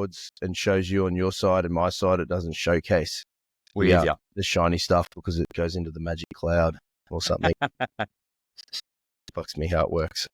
records and shows you on your side and my side. It doesn't showcase Yeah. the shiny stuff because it goes into the magic cloud or something. Fucks me how it works.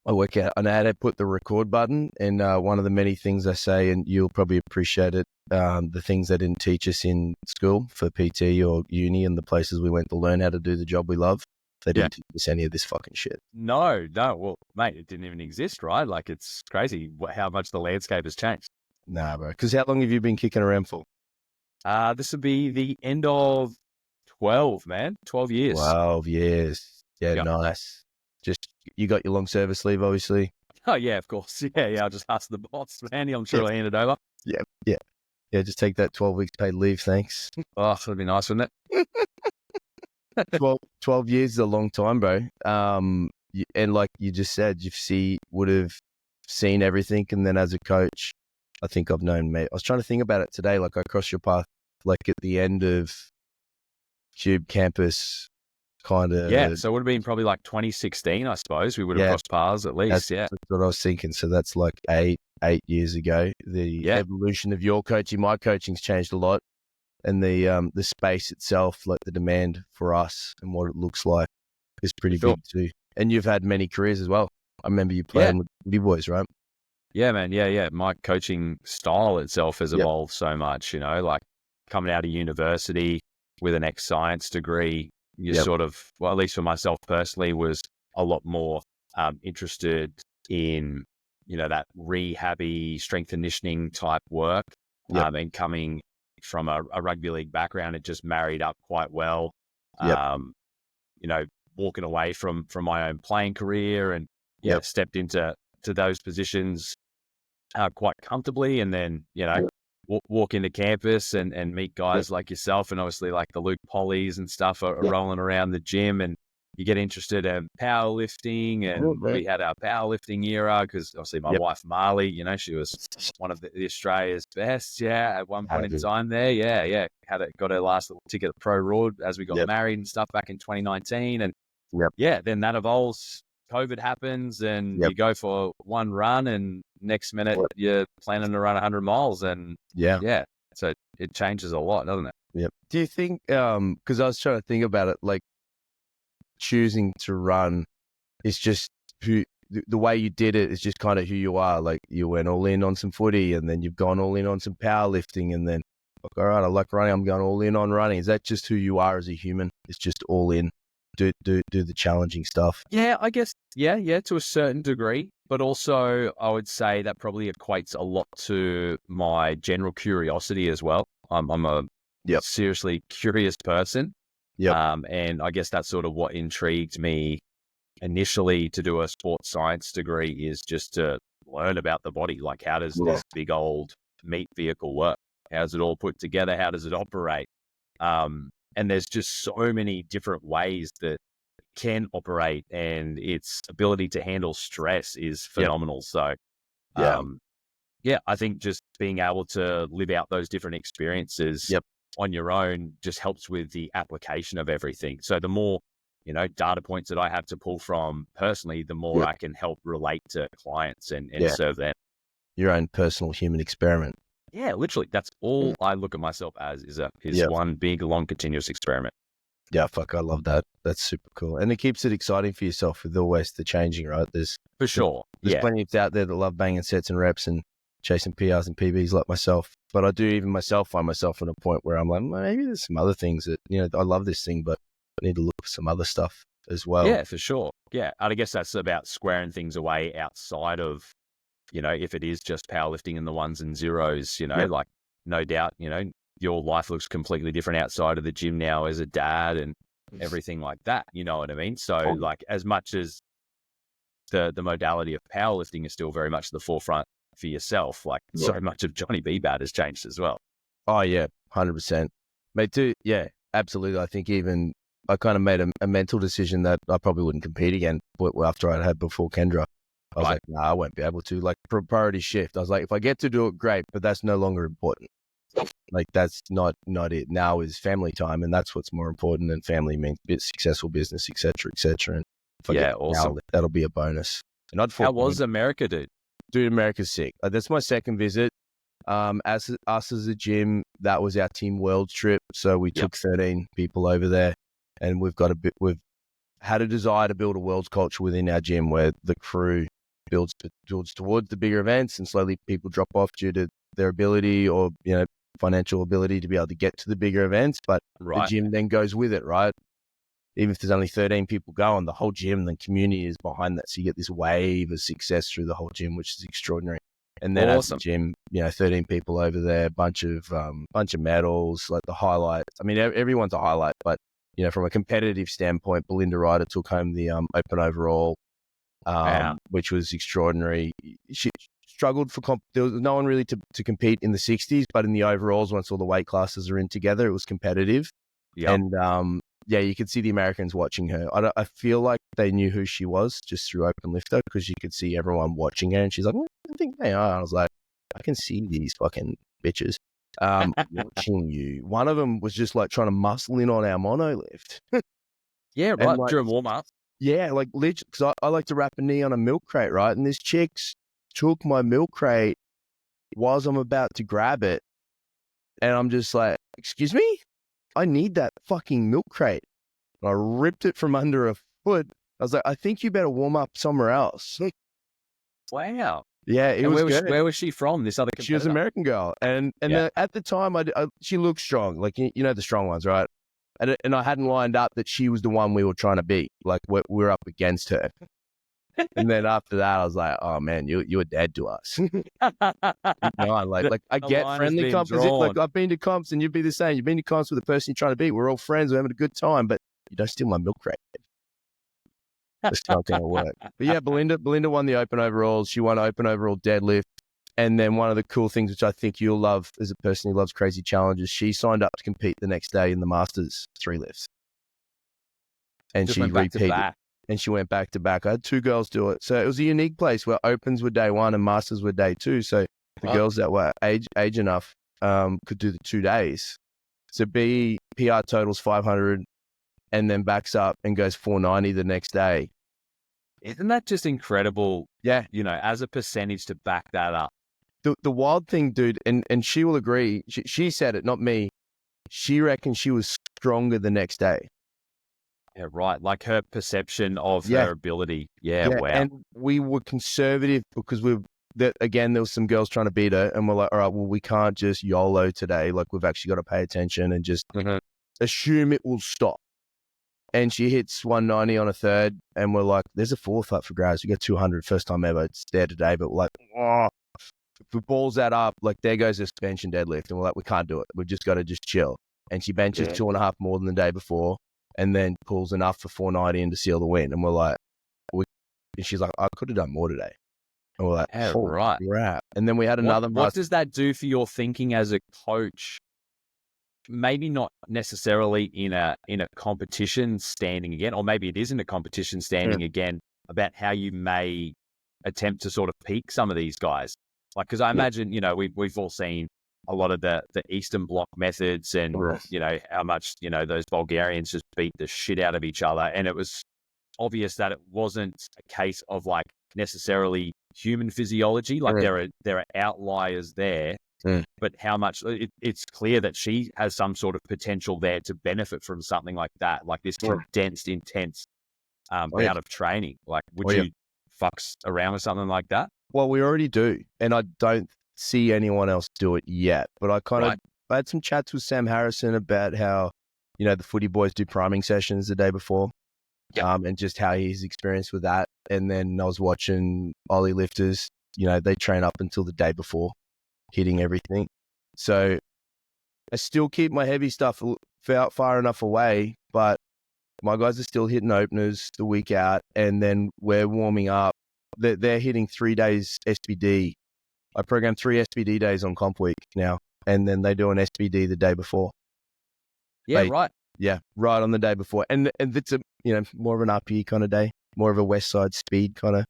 I work out on how to put the record button, and one of the many things I say, and you'll probably appreciate it, the things they didn't teach us in school for PT or uni and the places we went to learn how to do the job we love, they didn't teach us any of this fucking shit. No. Well, mate, it didn't even exist, right? Like, it's crazy how much the landscape has changed. Nah, bro. Because how long have you been kicking around for? This would be the end of 12, man. 12 years. 12 years. Yeah, nice. Just, you got your long service leave, obviously. Oh, yeah, of course. Yeah. I'll just ask the boss, man. I'm sure he'll hand it over. Yeah. Just take that 12 weeks paid leave, thanks. Oh, that'd be nice, wouldn't it? 12 years is a long time, bro. And like you just said, would have seen everything. And then as a coach, I think I've known, mate. I was trying to think about it today. Like, I crossed your path, like at the end of Cube campus, kind of. Yeah, so it would have been probably like 2016, I suppose. We would have crossed paths at least. That's what I was thinking. So that's like eight years ago. The evolution of your coaching, my coaching's changed a lot, and the space itself, like the demand for us and what it looks like, is pretty big too. And you've had many careers as well. I remember you playing with the boys, right? Yeah, man. Yeah. My coaching style itself has evolved so much, like coming out of university with an ex-science degree, you sort of, well, at least for myself personally, was a lot more interested in, that rehabby strength conditioning type work. And coming from a rugby league background, it just married up quite well. Walking away from my own playing career and stepped into those positions quite comfortably, and then walk into campus and meet guys like yourself, and obviously like the Luke Pollies and stuff are rolling around the gym, and you get interested in powerlifting, and we had our powerlifting era because obviously my wife Marley, she was one of the Australia's best at one point in time there. Got her last little ticket at Pro Road as we got married and stuff back in 2019, and then that evolves. COVID happens and you go for one run, and next minute you're planning to run 100 miles, and so it changes a lot, doesn't it? Do you think, because I was trying to think about it, like choosing to run is just the way you did it is just kind of who you are. Like, you went all in on some footy, and then you've gone all in on some powerlifting, and then like, all right, I like running, I'm going all in on running. Is that just who you are as a human? It's just all in. Do the challenging stuff. Yeah, I guess. Yeah, to a certain degree. But also, I would say that probably equates a lot to my general curiosity as well. I'm a seriously curious person. And I guess that's sort of what intrigued me initially to do a sports science degree, is just to learn about the body. Like, how does this big old meat vehicle work? How's it all put together? How does it operate? And there's just so many different ways that it can operate, and its ability to handle stress is phenomenal. So, I think just being able to live out those different experiences on your own just helps with the application of everything. So the more, data points that I have to pull from personally, the more I can help relate to clients and serve them. Your own personal human experiment. Yeah, literally. That's all I look at myself as, is one big, long, continuous experiment. Yeah, fuck, I love that. That's super cool. And it keeps it exciting for yourself with always the changing, right? There's plenty of out there that love banging sets and reps and chasing PRs and PBs like myself. But I do even myself find myself at a point where I'm like, maybe there's some other things that, I love this thing, but I need to look for some other stuff as well. Yeah, for sure. Yeah. And I guess that's about squaring things away outside of, if it is just powerlifting and the ones and zeros, like, no doubt, your life looks completely different outside of the gym now as a dad and everything like that. You know what I mean? So like, as much as the modality of powerlifting is still very much the forefront for yourself, like so much of Jonny B-Bad has changed as well. Oh yeah, 100%. Mate, too. Yeah, absolutely. I think even I kind of made a mental decision that I probably wouldn't compete again after I had before Kendra. I was like, nah, I won't be able to. Like, priority shift. I was like, if I get to do it, great, but that's no longer important. Like, that's not it. Now is family time, and that's what's more important. And family means successful business, etc., etc. And awesome. Now, that'll be a bonus. And how was America, dude? dude, America's sick. That's my second visit. As us as a gym, that was our team world trip. So we took 13 people over there, and we've had a desire to build a world's culture within our gym where the crew builds towards the bigger events, and slowly people drop off due to their ability or, financial ability to be able to get to the bigger events. But the gym then goes with it, right? Even if there's only 13 people going, the whole gym, the community is behind that. So you get this wave of success through the whole gym, which is extraordinary. And then at the gym, 13 people over there, bunch of medals, like the highlights. I mean, everyone's a highlight, but from a competitive standpoint, Belinda Ryder took home the open overall, which was extraordinary. She struggled there was no one really to compete in the 60s, but in the overalls, once all the weight classes are in together, it was competitive. And you could see the Americans watching her. I feel like they knew who she was just through open lifter, because you could see everyone watching her, and she's like, I think they are. I was like, I can see these fucking bitches watching you. One of them was just like trying to muscle in on our mono lift. During warm up. Yeah, like literally, because I like to wrap a knee on a milk crate, right? And this chick took my milk crate whilst I'm about to grab it, and I'm just like, excuse me? I need that fucking milk crate. And I ripped it from under her foot. I was like, I think you better warm up somewhere else. Wow. Yeah, it was good. Where was she from, this other competitor? She was an American girl. And at the time, she looked strong. Like, the strong ones, right? And I hadn't lined up that she was the one we were trying to beat. Like, we're up against her. And then after that, I was like, oh, man, you were dead to us. Like I get friendly comps. Like, I've been to comps, and you'd be the same. You've been to comps with the person you're trying to beat. We're all friends. We're having a good time, but you don't steal my milk crate. That's not going to work. But yeah, Belinda won the open overalls. She won open overall deadlift. And then one of the cool things, which I think you'll love as a person who loves crazy challenges, she signed up to compete the next day in the Masters 3 lifts. And she repeated. And she went back to back. I had 2 girls do it. So it was a unique place where opens were day 1 and Masters were day 2. So the girls that were age enough could do the 2 days. So PR totals 500 and then backs up and goes 490 the next day. Isn't that just incredible? Yeah. As a percentage to back that up. The wild thing, dude, and she will agree, she said it, not me. She reckons she was stronger the next day. Yeah, right. Like her perception of her ability. Yeah, wow. And we were conservative because there was some girls trying to beat her, and we're like, all right, well, we can't just YOLO today. Like, we've actually got to pay attention and just assume it will stop. And she hits 190 on a third, and we're like, there's a fourth up for grabs. We got 200, first time ever. It's there today, but we're like, if we balls that up, like, there goes a suspension deadlift, and we're like, we can't do it. We've just got to just chill. And she benches 2.5 more than the day before, and then pulls enough for 490 and to seal the win. And we're like, and she's like, I could have done more today. And we're like, oh, right. Crap. And then we had another. What does that do for your thinking as a coach? Maybe not necessarily in a competition standing again, or maybe it is in a competition standing again, about how you may attempt to sort of peak some of these guys. Like, because I imagine, we've all seen a lot of the Eastern Bloc methods, and how much those Bulgarians just beat the shit out of each other, and it was obvious that it wasn't a case of like necessarily human physiology. Like there are outliers there, but how much it's clear that she has some sort of potential there to benefit from something like that, like this condensed, intense bout of training. Like, would you fucks around with something like that? Well, we already do, and I don't see anyone else do it yet. But I had some chats with Sam Harrison about how, the footy boys do priming sessions the day before, and just how he's experienced with that. And then I was watching Ollie lifters, they train up until the day before, hitting everything. So I still keep my heavy stuff far enough away, but my guys are still hitting openers the week out, and then we're warming up. They're hitting 3 days SBD. I program 3 SBD days on comp week now, and then they do an SBD the day before. Right. Yeah, right on the day before, and it's a more of an RPE kind of day, more of a West Side speed kind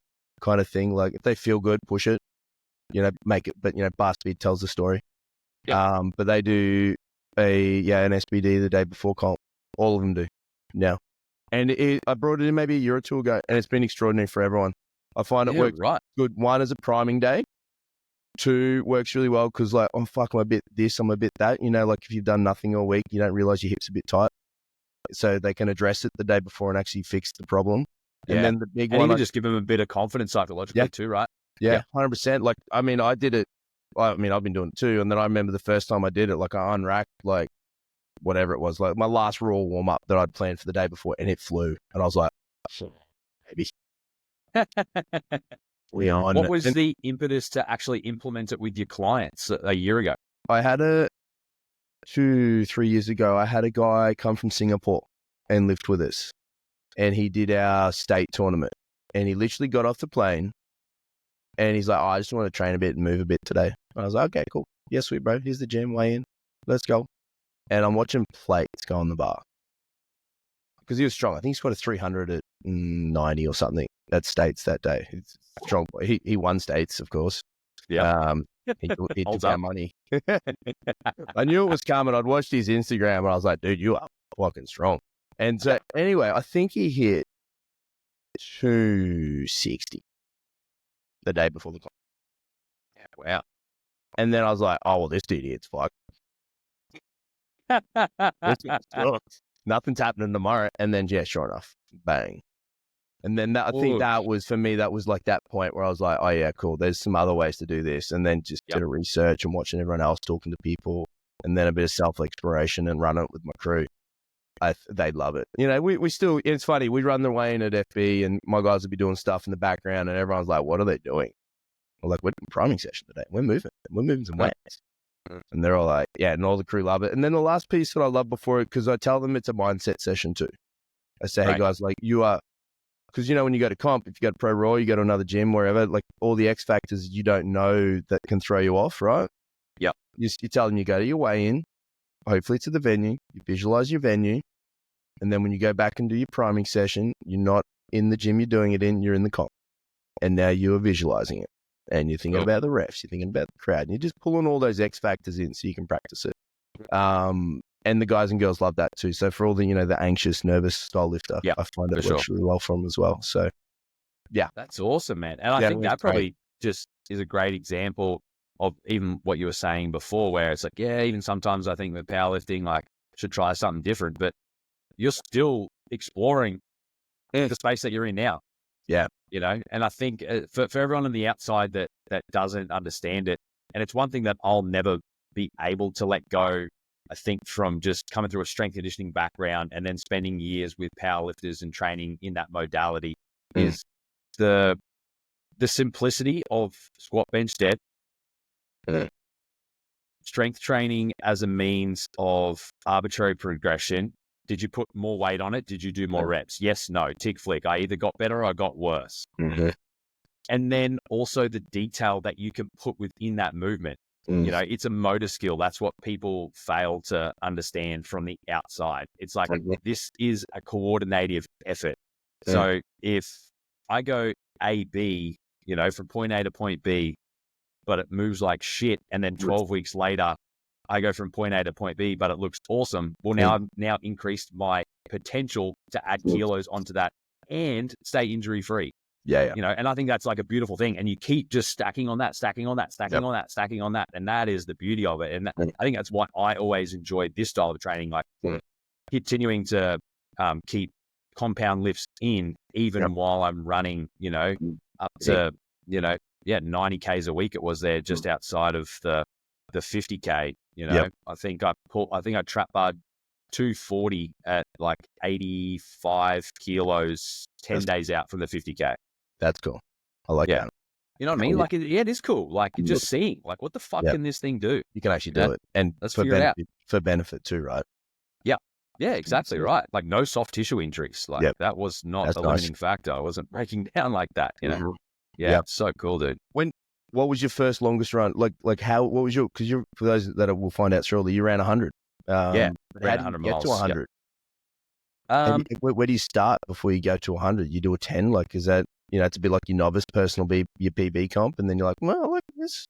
of thing. Like, if they feel good, push it, make it. But bar speed tells the story. But they do an SBD the day before comp. All of them do now, and I brought it in maybe a year or two ago, and it's been extraordinary for everyone. I find it works good. One is a priming day. Two works really well because like, I'm a bit this, I'm a bit that. You know, like if you've done nothing all week, you don't realize your hips a bit tight. So they can address it the day before and actually fix the problem. Yeah. And then the big and one, even just give them a bit of confidence psychologically too, right? Yeah, 100%. Like, I mean, I did it. I mean, I've been doing it too. And then I remember the first time I did it, like I unracked, like whatever it was, like my last raw warm up that I'd planned for the day before, and it flew. And I was like, maybe. What was the impetus to actually implement it with your clients a year ago? I had 2-3 years ago, I had a guy come from Singapore and lived with us. And he did our state tournament. And he literally got off the plane and he's like, I just want to train a bit and move a bit today. And I was like, okay, cool. Yes, sweet, bro. Here's the gym, weigh in. Let's go. And I'm watching plates go on the bar. Because he was strong. I think he squatted 300 at 90 or something at States that day. He's a strong boy. He won States, of course. Yeah. He took our money. I knew it was coming. I'd watched his Instagram and I was like, dude, you are fucking strong. And so anyway, I think he hit 260 the day before the comp. Yeah, wow. And then I was like, oh, well, this idiot's fucked. Nothing's happening tomorrow. And then, yeah, sure enough, bang. And then I think that was, for me, that was like that point where I was like, oh, yeah, cool. There's some other ways to do this. And then just did a research and watching everyone else, talking to people, and then a bit of self-exploration and run it with my crew. They love it. You know, we still, it's funny, we run the weigh-in at FB and my guys will be doing stuff in the background and everyone's like, what are they doing? We're like, we're doing priming session today. We're moving some weights. And they're all like, yeah, and all the crew love it. And then the last piece that I love before it, because I tell them it's a mindset session too. I say, hey guys, like you are, because you know, when you go to comp, if you go to Pro Raw, you go to another gym, wherever, like all the X factors you don't know that can throw you off, right? Yeah. You tell them you go to your weigh-in, hopefully to the venue, you visualize your venue. And then when you go back and do your priming session, you're not in the gym you're doing it in, you're in the comp. And now you are visualizing it. And you're thinking about the refs, you're thinking about the crowd, and you're just pulling all those X factors in so you can practice it. And the guys and girls love that too. So for all the, you know, the anxious, nervous style lifter, I find that works really well for them as well. So yeah. That's awesome, man. And I think that probably just is a great example of even what you were saying before, where it's like, yeah, even sometimes I think with powerlifting, like should try something different, but you're still exploring the space that you're in now. Yeah. You know, and I think for everyone on the outside that doesn't understand it, and it's one thing that I'll never be able to let go, I think, from just coming through a strength conditioning background and then spending years with powerlifters and training in that modality, is the simplicity of squat, bench, dead. Strength training as a means of arbitrary progression. Did you put more weight on it? Did you do more reps? Yes, no, tick flick. I either got better or I got worse. And then also the detail that you can put within that movement. You know, it's a motor skill. That's what people fail to understand from the outside. It's like, this is a coordinative effort. So if I go A, B, you know, from point A to point B, but it moves like shit, and then 12 weeks later, I go from point A to point B, but it looks awesome. Well, now I've now increased my potential to add kilos onto that and stay injury free. Yeah. You know, and I think that's like a beautiful thing. And you keep just stacking on that, stacking on that, stacking on that, stacking on that. And that is the beauty of it. And I think that's why I always enjoyed this style of training, like continuing to keep compound lifts in, even while I'm running, you know, up to, you know, 90 Ks a week. It was there just outside of the 50K, you know. I think I trap barred 240 at like 85 kilos 10 days out from the 50K. That's cool. I like that. You know what I mean? Like, it is cool. Like, you're just seeing, like, what the fuck can this thing do? You can actually do it. And let's figure it out. For benefit too, right? Yeah, exactly right. Like, no soft tissue injuries. Like, that was not a limiting factor. I wasn't breaking down like that, you know? Yeah, it's so cool, dude. What was your first longest run? Like what was because for those that will find out shortly, you ran 100. Ran 100 miles. Get to 100. Where do you start before you go to 100? You do a 10? Like, is that, you know, it's a bit like your novice personal your PB comp, and then you're like, well, I like this.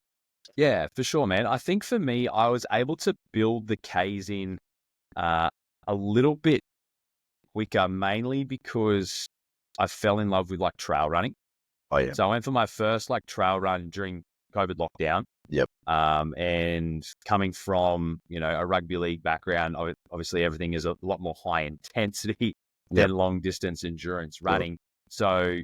Yeah, for sure, man. I think for me, I was able to build the Ks in a little bit quicker, mainly because I fell in love with like trail running. Oh yeah. So I went for my first like trail run during COVID lockdown. Yep. And coming from, a rugby league background, obviously everything is a lot more high intensity than long distance endurance running. So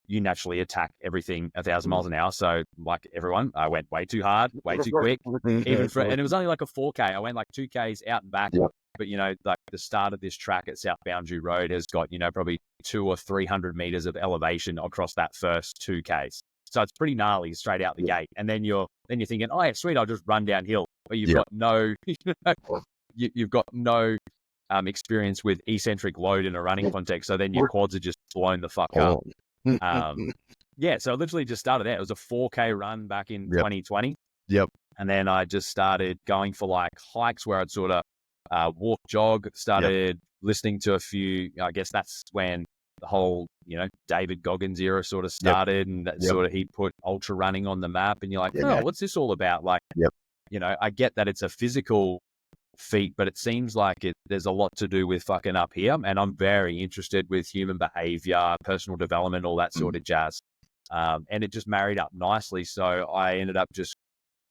you naturally attack everything 1,000 miles an hour. So like everyone, I went way too hard, way too quick, and it was only like a 4K. I went like 2Ks out and back. Yep. But, like the start of this track at South Boundary Road has got, probably 200 or 300 meters of elevation across that first 2Ks. So it's pretty gnarly straight out the gate. And then you're thinking, oh yeah, sweet, I'll just run downhill. But you've got no, you've got no experience with eccentric load in a running context. So then your quads are just blown the fuck up. So I literally just started out. It was a 4K run back in 2020. Yep. And then I just started going for like hikes where I'd sort of walk, jog, started listening to a few, I guess that's when the whole, David Goggins era sort of started and that sort of, he put ultra running on the map and you're like, what's this all about? Like, I get that it's a physical feat, but it seems like there's a lot to do with fucking up here. And I'm very interested with human behavior, personal development, all that sort of jazz. And it just married up nicely. So I ended up just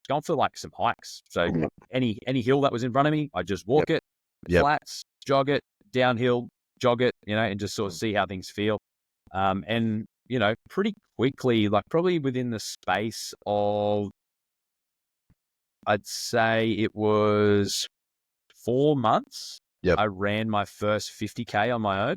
going for like some hikes. So any hill that was in front of me, I just walk it, flats, jog it, downhill, jog it, and just sort of see how things feel. And, pretty quickly, like probably within the space of, I'd say it was 4 months, I ran my first 50K on my own.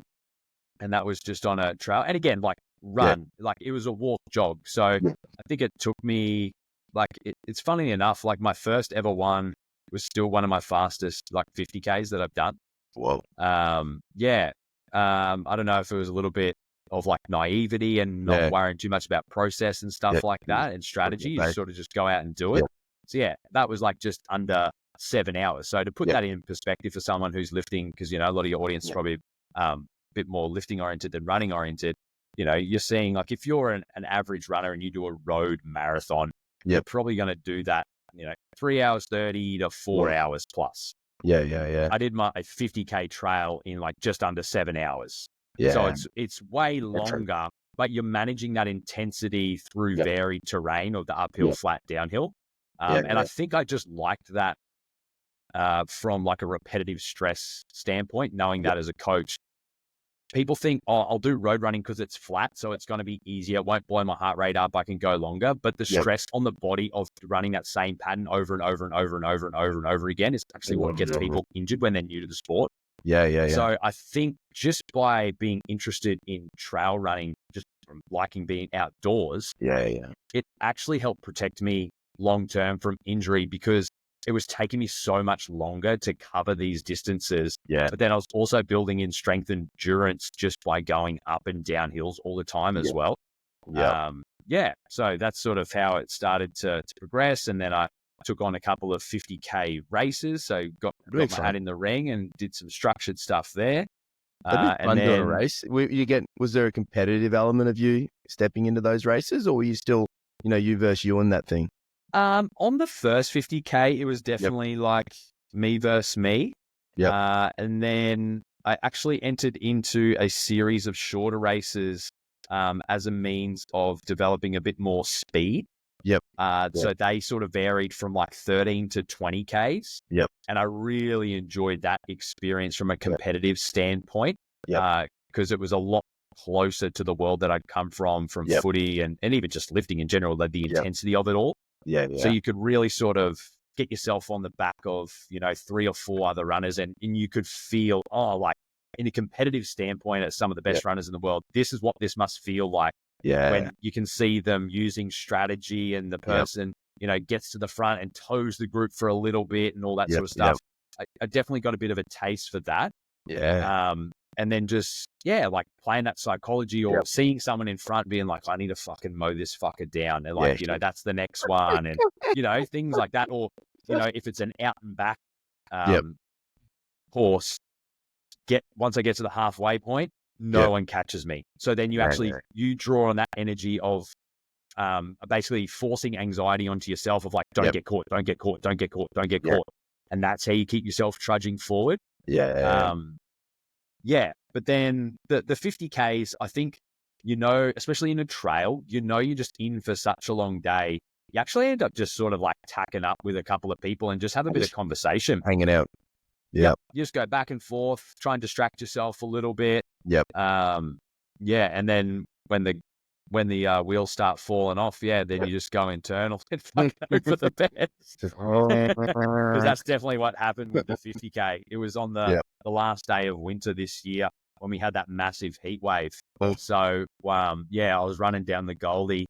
And that was just on a trail. And again, like run, like it was a walk jog. So I think it took me, like, it's funny enough, like my first ever one was still one of my fastest, like 50Ks that I've done. Whoa. I don't know if it was a little bit of like naivety and not worrying too much about process and stuff like that and strategy. You sort of just go out and do it. So that was like just under 7 hours. So to put that in perspective for someone who's lifting, because, a lot of your audience is probably a bit more lifting oriented than running oriented, you're seeing like if you're an average runner and you do a road marathon, you're probably going to do that, 3 hours 30 to 4 hours plus. Yeah. I did my 50K trail in like just under 7 hours. Yeah. So it's way longer, but you're managing that intensity through varied terrain of the uphill, flat, downhill. And I think I just liked that from like a repetitive stress standpoint, knowing that as a coach. People think, I'll do road running because it's flat, so it's going to be easier. It won't blow my heart rate up. I can go longer. But the stress on the body of running that same pattern over and over and over and over and over and over again is actually what gets people injured when they're new to the sport. Yeah. So I think just by being interested in trail running, just from liking being outdoors, it actually helped protect me long-term from injury because it was taking me so much longer to cover these distances. But then I was also building in strength and endurance just by going up and down hills all the time as well. So that's sort of how it started to progress. And then I took on a couple of 50K races. So got my hat in the ring and did some structured stuff there. And then doing a race. Was there a competitive element of you stepping into those races, or were you still, you versus you in that thing? On the first 50K, it was definitely like me versus me. And then I actually entered into a series of shorter races as a means of developing a bit more speed. So they sort of varied from like 13 to 20Ks. And I really enjoyed that experience from a competitive standpoint because it was a lot closer to the world that I'd come from footy and even just lifting in general, the intensity of it all. So you could really sort of get yourself on the back of, 3 or 4 other runners and you could feel, like in a competitive standpoint at some of the best runners in the world, this is what this must feel like. When you can see them using strategy and the person, gets to the front and toes the group for a little bit and all that sort of stuff. I definitely got a bit of a taste for that. And then just, like playing that psychology or seeing someone in front being like, I need to fucking mow this fucker down. And like, that's the next one. And, things like that. Or, if it's an out and back horse, once I get to the halfway point, no one catches me. So then you draw on that energy of basically forcing anxiety onto yourself of like, don't get caught, don't get caught, don't get caught, don't get caught. And that's how you keep yourself trudging forward. But then the 50Ks, I think especially in a trail, you're just in for such a long day. You actually end up just sort of like tacking up with a couple of people and just have a bit of conversation. Hanging out. Yeah. You just go back and forth, try and distract yourself a little bit. Yep. Yeah. And then when the wheels start falling off, then you just go internal and fucking hope for the best. Because that's definitely what happened with the 50K. It was on the last day of winter this year when we had that massive heat wave. So, I was running down the Goldie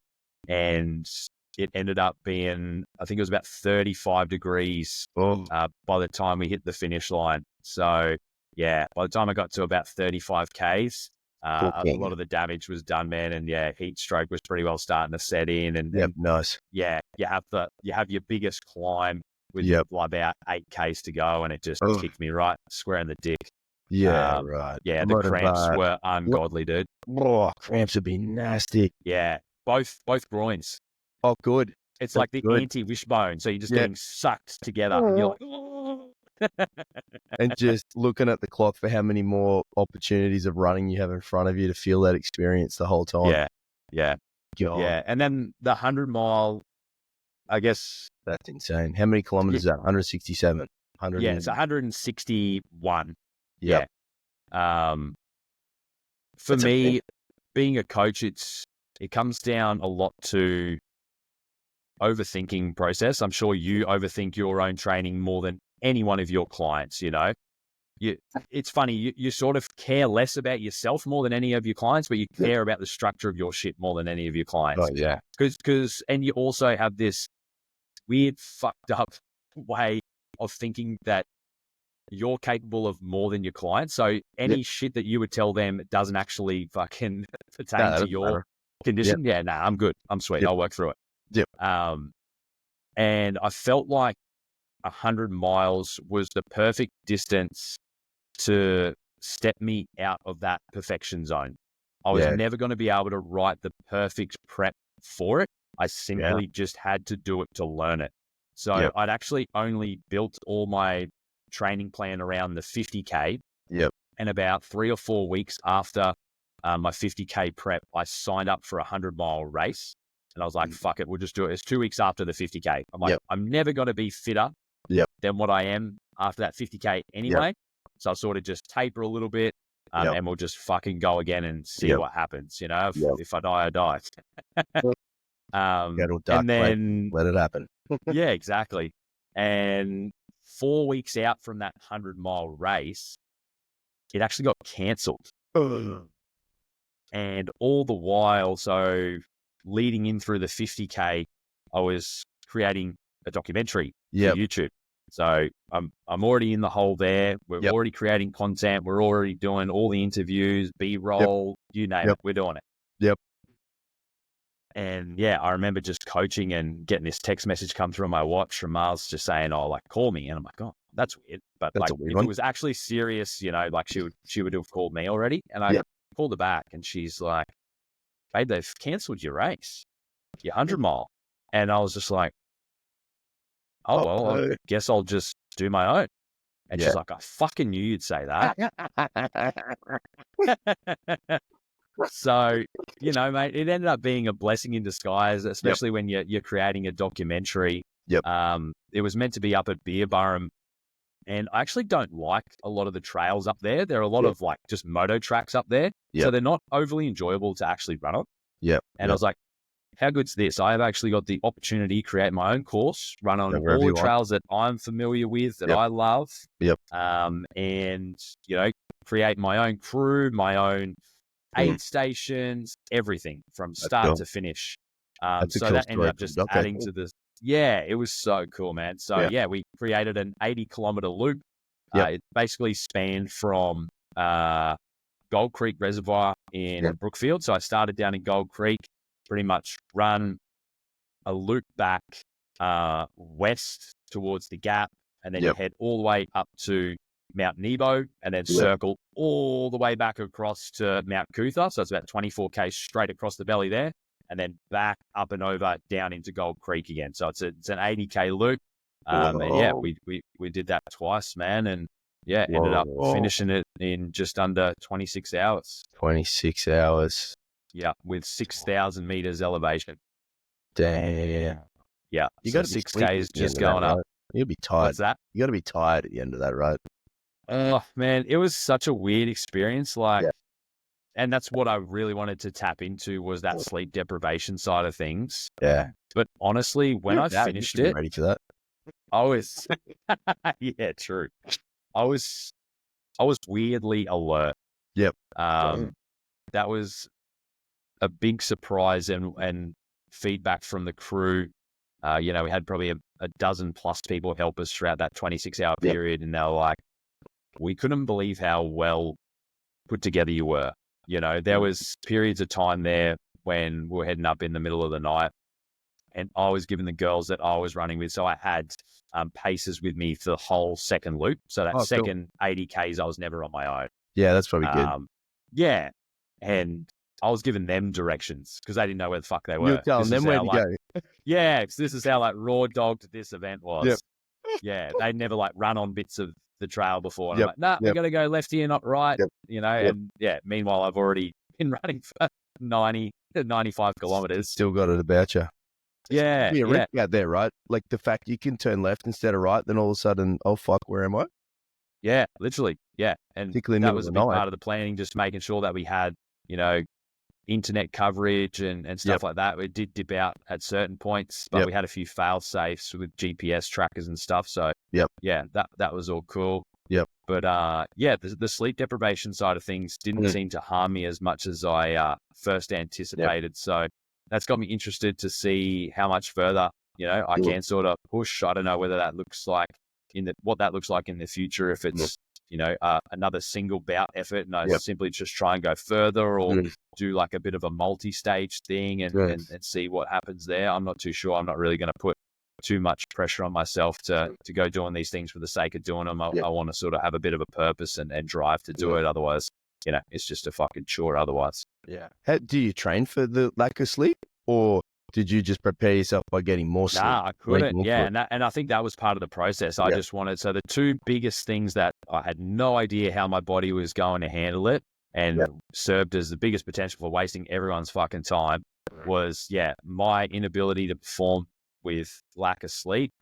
and it ended up being, I think it was about 35 degrees by the time we hit the finish line. So, by the time I got to about 35 Ks, a lot of the damage was done, man. And heat stroke was pretty well starting to set in. And nice. You have your biggest climb with about 8 Ks to go, and it just kicked me right square in the dick. Yeah, right. Yeah, the cramps were ungodly, dude. Oh, cramps would be nasty. Yeah, both groins. Oh, good. It's like the anti-wishbone, so you're just getting sucked together. And you're like, oh. And just looking at the clock for how many more opportunities of running you have in front of you to feel that experience the whole time. Yeah. God. Yeah, and then the 100-mile, I guess. That's insane. How many kilometers is that? 167? Yeah, it's 161. Yeah. For me, being a coach, it comes down a lot to overthinking process. I'm sure you overthink your own training more than any one of your clients, It's funny, you sort of care less about yourself more than any of your clients, but you care about the structure of your shit more than any of your clients. Oh, yeah. And you also have this weird fucked up way of thinking that you're capable of more than your clients. So any shit that you would tell them doesn't actually fucking pertain to your condition. Yeah, I'm good. I'm sweet. I'll work through it. Yep. And I felt like 100 miles was the perfect distance to step me out of that perfection zone. I was never going to be able to write the perfect prep for it. I simply just had to do it to learn it. So I'd actually only built all my training plan around the 50K. Yep. And about 3 or 4 weeks after my 50K prep, I signed up for a 100-mile race. And I was like, fuck it, we'll just do it. It's 2 weeks after the 50K. I'm like, I'm never going to be fitter than what I am after that 50K anyway. So I'll sort of just taper a little bit and we'll just fucking go again and see what happens. If I die, I die. And then let it happen. Yeah, exactly. And 4 weeks out from that 100-mile race, it actually got cancelled. And all the while, so leading in through the 50K, I was creating a documentary for YouTube. So I'm already in the hole there. We're already creating content. We're already doing all the interviews, B-roll, you name it. We're doing it. Yep. And I remember just coaching and getting this text message come through on my watch from Mars just saying, call me. And I'm like, oh, that's weird. But that's like, if it was actually serious, like she would have called me already. And I called her back and she's like, babe, they've canceled your race, your 100-mile. And I was just like, oh, well, I guess I'll just do my own. And she's like, I fucking knew you'd say that. So, mate, it ended up being a blessing in disguise, especially when you're creating a documentary. It was meant to be up at Beerburrum. And I actually don't like a lot of the trails up there. There are a lot of like just moto tracks up there. So they're not overly enjoyable to actually run on. And I was like, how good's this? I have actually got the opportunity to create my own course, run on all the trails that I'm familiar with, that I love. And, create my own crew, my own aid stations, everything from start to finish. So that ended up just adding to this. Yeah, it was so cool, man. So we created an 80-kilometer loop. It basically spanned from Gold Creek Reservoir in Brookfield. So I started down in Gold Creek, pretty much run a loop back west towards the Gap, and then you head all the way up to Mount Nebo, and then circle all the way back across to Mount Cootha. So it's about 24K straight across the belly there, and then back up and over down into Gold Creek again. So it's an 80K loop. And we did that twice, man. And ended up finishing it in just under 26 hours. 26 hours. Yeah, with 6,000 meters elevation. Damn. Yeah, You so got to be 6K is sleepy at the end just of that, going up. right? You'll be tired. What's that? You got to be tired at the end of that, right? Oh man, it was such a weird experience. Like, Yeah. and that's what I really wanted to tap into was that sleep deprivation side of things. Yeah. But honestly, when You're I dad, you finished should be it, ready for that. I was, yeah, true. I was weirdly alert. Yep. That was a big surprise and feedback from the crew. We had probably a dozen plus people help us throughout that 26-hour period. And they were like, we couldn't believe how well put together you were. There was periods of time there when we were heading up in the middle of the night and I was giving the girls that I was running with. So I had paces with me for the whole second loop. So that second 80 Ks, I was never on my own. Yeah, that's probably good. Yeah. And I was giving them directions because they didn't know where the fuck they were. You're telling them where to go. Yeah, because this is how raw dogged this event was. Yep. Yeah, they'd never run on bits of the trail before. And Yep. I'm like, we got to go left here, not right. Yep. And meanwhile, I've already been running for 90 to 95 kilometers. Still got it about you. Yeah. Be a risk out there, right? Like the fact you can turn left instead of right, then all of a sudden, oh fuck, where am I? Yeah, literally. Yeah. And particularly that was a big part of the planning, just making sure that we had, internet coverage and stuff like that. We did dip out at certain points, but we had a few fail safes with GPS trackers and stuff. So that was all cool. Yep. But the sleep deprivation side of things didn't seem to harm me as much as I first anticipated. So that's got me interested to see how much further, I can sort of push. I don't know whether that looks like what that looks like in the future, if it's, another single bout effort and I simply just try and go further or do like a bit of a multi-stage thing and see what happens there. I'm not too sure. I'm not really going to put too much pressure on myself to go doing these things for the sake of doing them. I want to sort of have a bit of a purpose and drive to do it. Otherwise, it's just a fucking chore otherwise. Yeah. Do you train for the lack of sleep or did you just prepare yourself by getting more sleep? Nah, I couldn't. Yeah, and I think that was part of the process. I just wanted, so the two biggest things that I had no idea how my body was going to handle it and served as the biggest potential for wasting everyone's fucking time was, my inability to perform with lack of sleep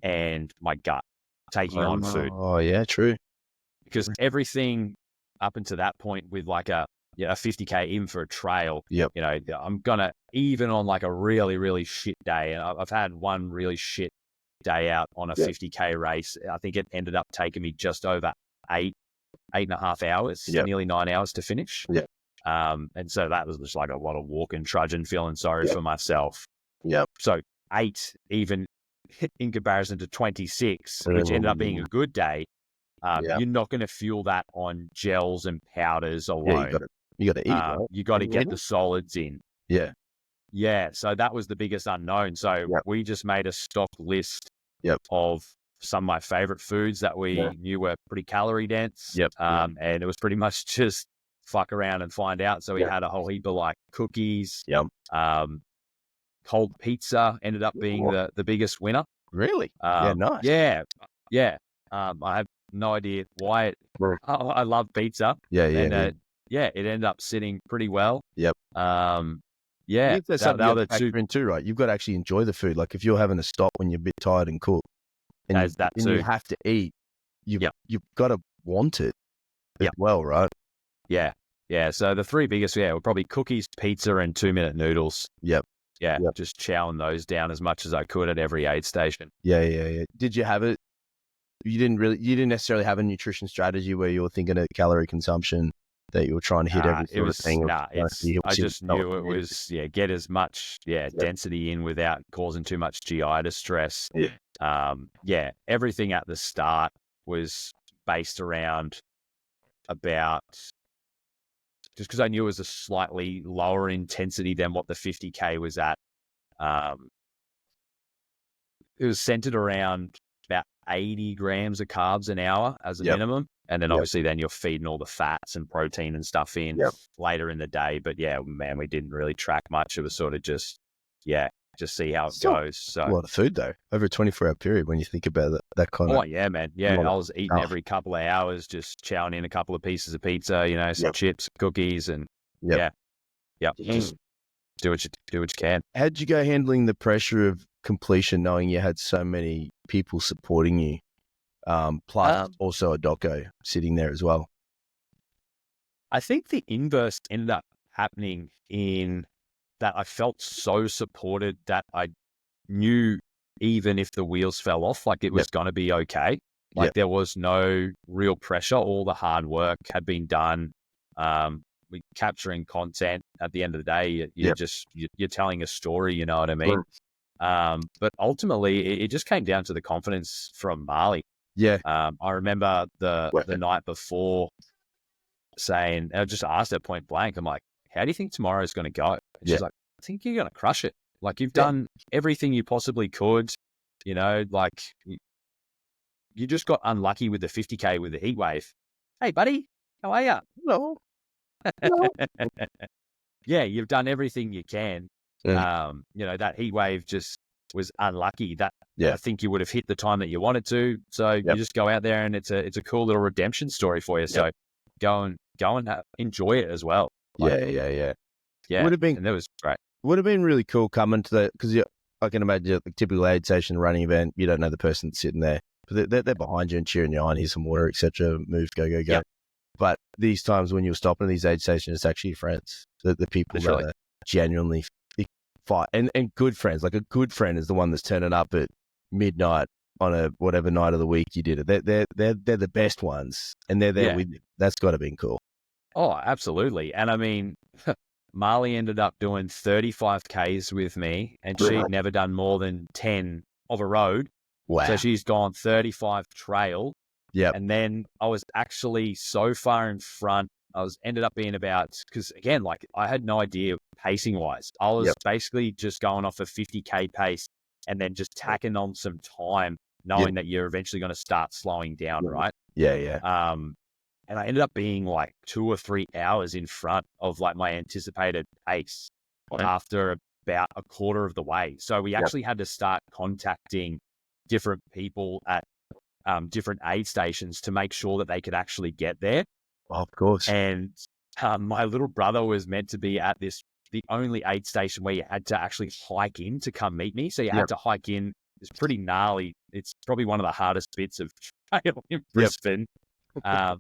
and my gut taking on food. Oh, yeah, true. Because everything up until that point with like a 50K even for a trail, I'm going to, even on like a really, really shit day, and I've had one really shit day out on a 50K race. I think it ended up taking me just over 8.5 hours, nearly 9 hours to finish. And so that was just like a lot of walking, trudging, feeling sorry for myself. So 8, even in comparison to 26, which ended up being a good day, you're not going to fuel that on gels and powders alone. You got to eat, right? You got to get the solids in. Yeah. So that was the biggest unknown. So we just made a stock list of some of my favorite foods that we knew were pretty calorie dense. And it was pretty much just fuck around and find out. So we had a whole heap of like cookies. Cold pizza ended up being the biggest winner. Really? Nice. Yeah. I have no idea why. I love pizza. It ended up sitting pretty well. There's something that factor in too, right? You've got to actually enjoy the food. Like if you're having to stop when you're a bit tired and cook, and you have to eat, you've got to want it as well, right? Yeah. So the three biggest, were probably cookies, pizza, and 2-minute noodles. Just chowing those down as much as I could at every aid station. Did you have it? You didn't necessarily have a nutrition strategy where you were thinking of calorie consumption, that you were trying to hit every sort of thing. I just knew it was, get as much, density in without causing too much GI distress. Everything at the start was based around about, just because I knew it was a slightly lower intensity than what the 50K was at. It was centered around about 80 grams of carbs an hour as a minimum. And then obviously then you're feeding all the fats and protein and stuff in later in the day. But we didn't really track much. It was sort of just see how it goes. So a lot of food though, over a 24-hour period when you think about that kind of. Oh yeah, man. Yeah, I was eating every couple of hours, just chowing in a couple of pieces of pizza, some chips, cookies, and Yep. Just do what you can. How'd you go handling the pressure of completion, knowing you had so many people supporting you, plus also a doco sitting there as well? I think the inverse ended up happening in that I felt so supported that I knew even if the wheels fell off, like it was going to be okay. Like there was no real pressure. All the hard work had been done. We capturing content at the end of the day. You're telling a story, you know what I mean? But ultimately it just came down to the confidence from Marley. Yeah. I remember the night before saying, I just asked her point blank, I'm like, how do you think tomorrow's going to go? And she's like, I think you're going to crush it. Like you've done everything you possibly could, you know, like you just got unlucky with the 50K with the heat wave. Hey buddy, how are you? Hello. Hello. Yeah, you've done everything you can. Yeah. You know, that heat wave just was unlucky. That Yeah. I think you would have hit the time that you wanted to. So you just go out there and it's a cool little redemption story for you. So go and enjoy it as well. Like, yeah. Would have been, and that was great. Would have been really cool coming to that, because I can imagine the typical aid station running event, you don't know the person that's sitting there, but they're behind you and cheering you on, here's some water, etc. Move, go. Yep. But these times when you're stopping at these aid stations, it's actually your friends, the people that are genuinely fight, and good friends. Like a good friend is the one that's turning up at midnight on a whatever night of the week you did it. They're the best ones, and they're there with you. That's got to be cool. Oh, absolutely. And I mean, Marley ended up doing 35Ks with me, and she'd never done more than 10 of a road. Wow. So she's gone 35 trail. Yeah. And then I was actually so far in front, ended up being about, because again, like I had no idea pacing wise. I was basically just going off a 50K pace and then just tacking on some time, knowing that you're eventually going to start slowing down, right? Yeah. And I ended up being like 2 or 3 hours in front of like my anticipated pace after about a quarter of the way. So we actually had to start contacting different people at different aid stations to make sure that they could actually get there. Of course. And my little brother was meant to be at the only aid station where you had to actually hike in to come meet me. So you had to hike in. It's pretty gnarly. It's probably one of the hardest bits of trail in Brisbane.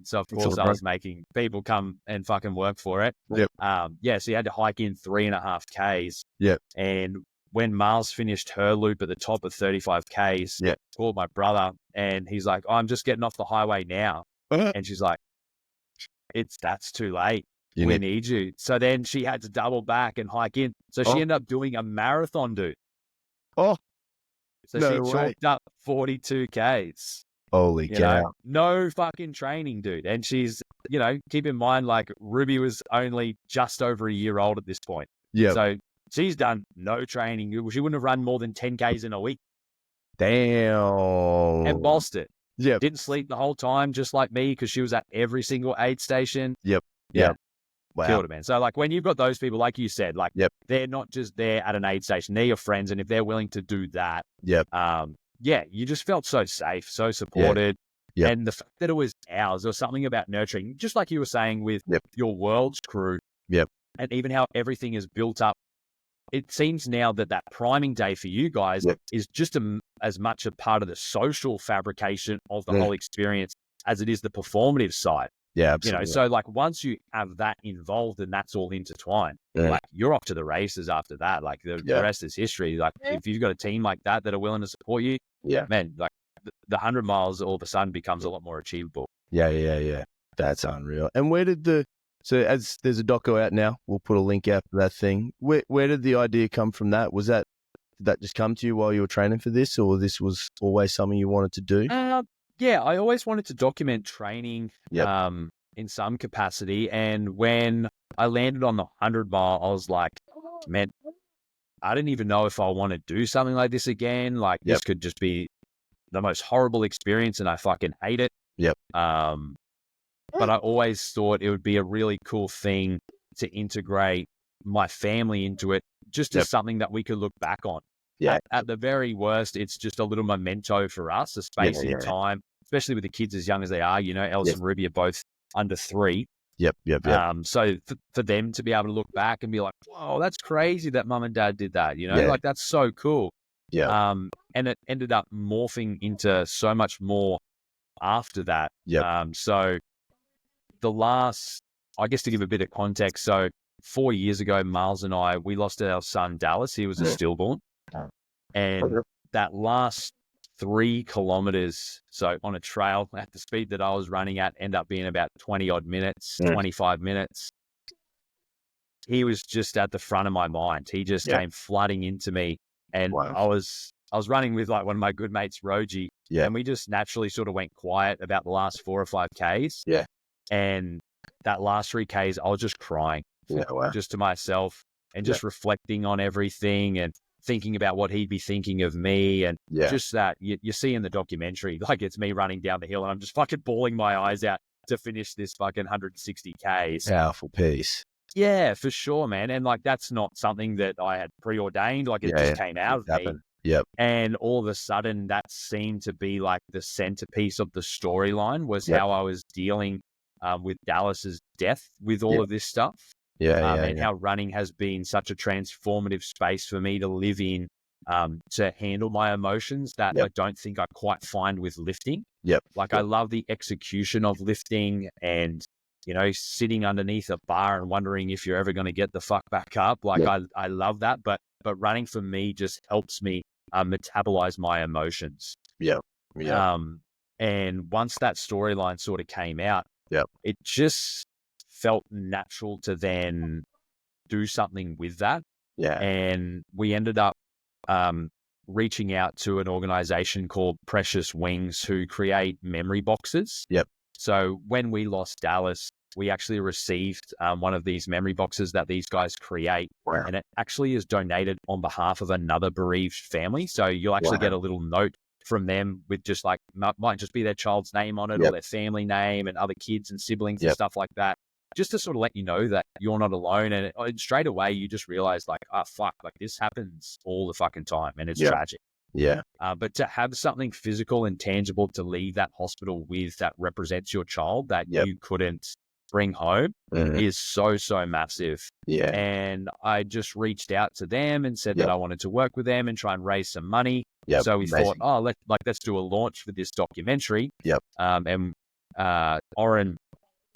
So of course I was making people come and fucking work for it. So you had to hike in 3.5 Ks. And when Mars finished her loop at the top of 35 Ks, called my brother and he's like, I'm just getting off the highway now. And she's like, that's too late. We need you. So then she had to double back and hike in. So she ended up doing a marathon, dude. So she chalked up 42 Ks. Holy cow. No fucking training, dude. And she's, keep in mind, like Ruby was only just over a year old at this point. So she's done no training. She wouldn't have run more than 10 Ks in a week. Damn. And bossed it. Yep. Didn't sleep the whole time, just like me, because she was at every single aid station. Yep. Wow. Killed it, man. So like when you've got those people, like you said, like they're not just there at an aid station, they're your friends. And if they're willing to do that, you just felt so safe, so supported. And the fact that it was ours, there was something about nurturing, just like you were saying with your World's crew. And even how everything is built up. It seems now that priming day for you guys is just as much a part of the social fabrication of the whole experience as it is the performative side. Yeah, absolutely. So like once you have that involved and that's all intertwined, like you're off to the races after that. Like the rest is history. Like if you've got a team like that are willing to support you, man, like the 100 miles all of a sudden becomes a lot more achievable. Yeah. That's unreal. And where did so as there's a doco out now, we'll put a link out for that thing. Where did the idea come from that? Did that just come to you while you were training for this, or this was always something you wanted to do? Yeah, I always wanted to document training in some capacity. And when I landed on the 100 mile, I was like, man, I didn't even know if I want to do something like this again. Like this could just be the most horrible experience and I fucking hate it. But I always thought it would be a really cool thing to integrate my family into it, just as something that we could look back on. At the very worst, it's just a little memento for us, a space in time, especially with the kids as young as they are. Ellis and Ruby are both under 3. Yep. So for them to be able to look back and be like, whoa, that's crazy that mum and dad did that, like that's so cool. Yeah. And it ended up morphing into so much more after that. Yep. So I guess to give a bit of context, so 4 years ago, Miles and we lost our son, Dallas. He was a stillborn. And that last 3 kilometers, so on a trail at the speed that I was running at, ended up being about 20 odd minutes, 25 minutes. He was just at the front of my mind. He just came flooding into me. And I was running with like one of my good mates, Roji, and we just naturally sort of went quiet about the last 4 or 5 Ks. Yeah. And that last 3 Ks, I was just crying just to myself and just reflecting on everything and thinking about what he'd be thinking of me. And just that you see in the documentary, like it's me running down the hill and I'm just fucking bawling my eyes out to finish this fucking 160 Ks. Powerful piece. Yeah, for sure, man. And like, that's not something that I had preordained. Like it just came out of me. Yep. And all of a sudden that seemed to be like the centerpiece of the storyline was how I was dealing with Dallas's death with all of this stuff. And how running has been such a transformative space for me to live in, to handle my emotions that I don't think I quite find with lifting. I love the execution of lifting and, sitting underneath a bar and wondering if you're ever going to get the fuck back up. I love that. But running for me just helps me metabolize my emotions. And once that storyline sort of came out, it just felt natural to then do something with that. And we ended up reaching out to an organization called Precious Wings who create memory boxes. So when we lost Dallas, we actually received one of these memory boxes that these guys create. And it actually is donated on behalf of another bereaved family. So you'll actually get a little note from them with just like, might just be their child's name on it or their family name and other kids and siblings and stuff like that. Just to sort of let you know that you're not alone. And straight away, you just realize like, fuck, like this happens all the fucking time and it's tragic. But to have something physical and tangible to leave that hospital with that represents your child that you couldn't bring home is so massive. And I just reached out to them and said that I wanted to work with them and try and raise some money. So we thought, let's do a launch for this documentary. And Oren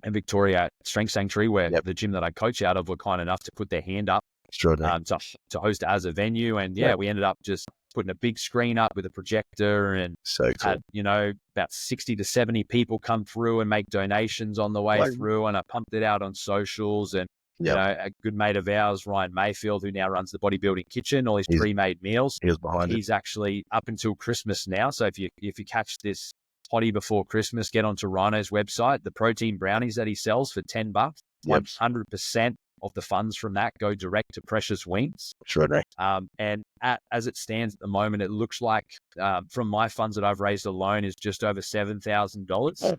and Victoria Strength Sanctuary, where the gym that I coach out of, were kind enough to put their hand up to host it as a venue. And we ended up just putting a big screen up with a projector and so cool. Had, about 60 to 70 people come through and make donations on the way through. And I pumped it out on socials. And a good mate of ours, Ryan Mayfield, who now runs the Bodybuilding Kitchen, all his pre-made meals. He's actually up until Christmas now. So if you catch this potty before Christmas, get onto Rhino's website. The protein brownies that he sells for $10, 100% of the funds from that go direct to Precious Wings. And as it stands at the moment, it looks like from my funds that I've raised alone is just over $7,000.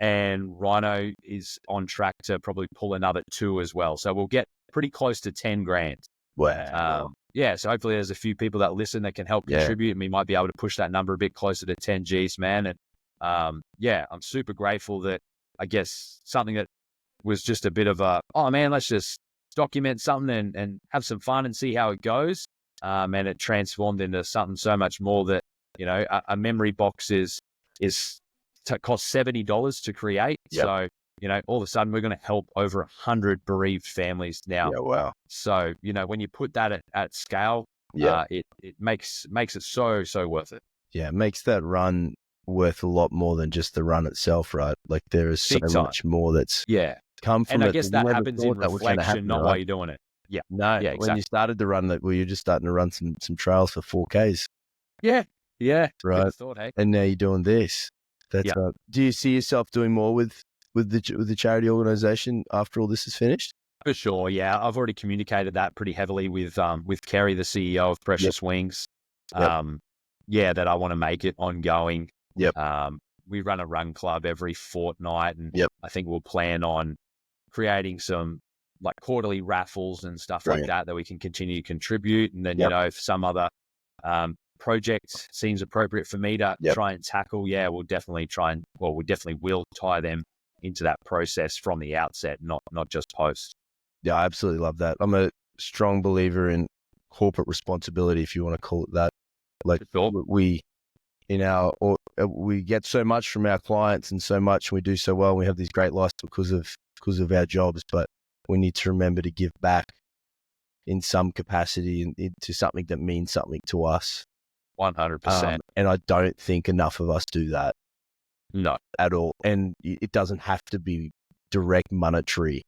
And Rhino is on track to probably pull another 2 as well. So we'll get pretty close to 10 grand. Wow. So hopefully there's a few people that listen that can help contribute, and we might be able to push that number a bit closer to 10 G's, man. And I'm super grateful that I guess something that was just a bit of a, let's just document something and have some fun and see how it goes. And it transformed into something so much more that, a memory box costs $70 to create. So, all of a sudden we're going to help over 100 bereaved families now. So, when you put that at scale, it makes it so worth it. It makes that run worth a lot more than just the run itself, right? Like there is so much more that's come from it. And I guess that happens in reflection, not while you're doing it. Exactly. When you started to run that, you're just starting to run some trails for 4Ks. Right. Thought, hey? And now you're doing this. That's do you see yourself doing more with the charity organization after all this is finished? For sure, I've already communicated that pretty heavily with Kerry, the CEO of Precious Wings. That I want to make it ongoing. We run a run club every fortnight, and I think we'll plan on creating some like quarterly raffles and stuff like that we can continue to contribute. And then if some other project seems appropriate for me to try and tackle, we'll definitely we definitely will tie them into that process from the outset, not just post. Yeah, I absolutely love that. I'm a strong believer in corporate responsibility, if you want to call it that. Like we get so much from our clients and so much, and we do so well, and we have these great lives because of our jobs, but we need to remember to give back in some capacity into something that means something to us. 100%. And I don't think enough of us do that. No. At all. And it doesn't have to be direct monetary.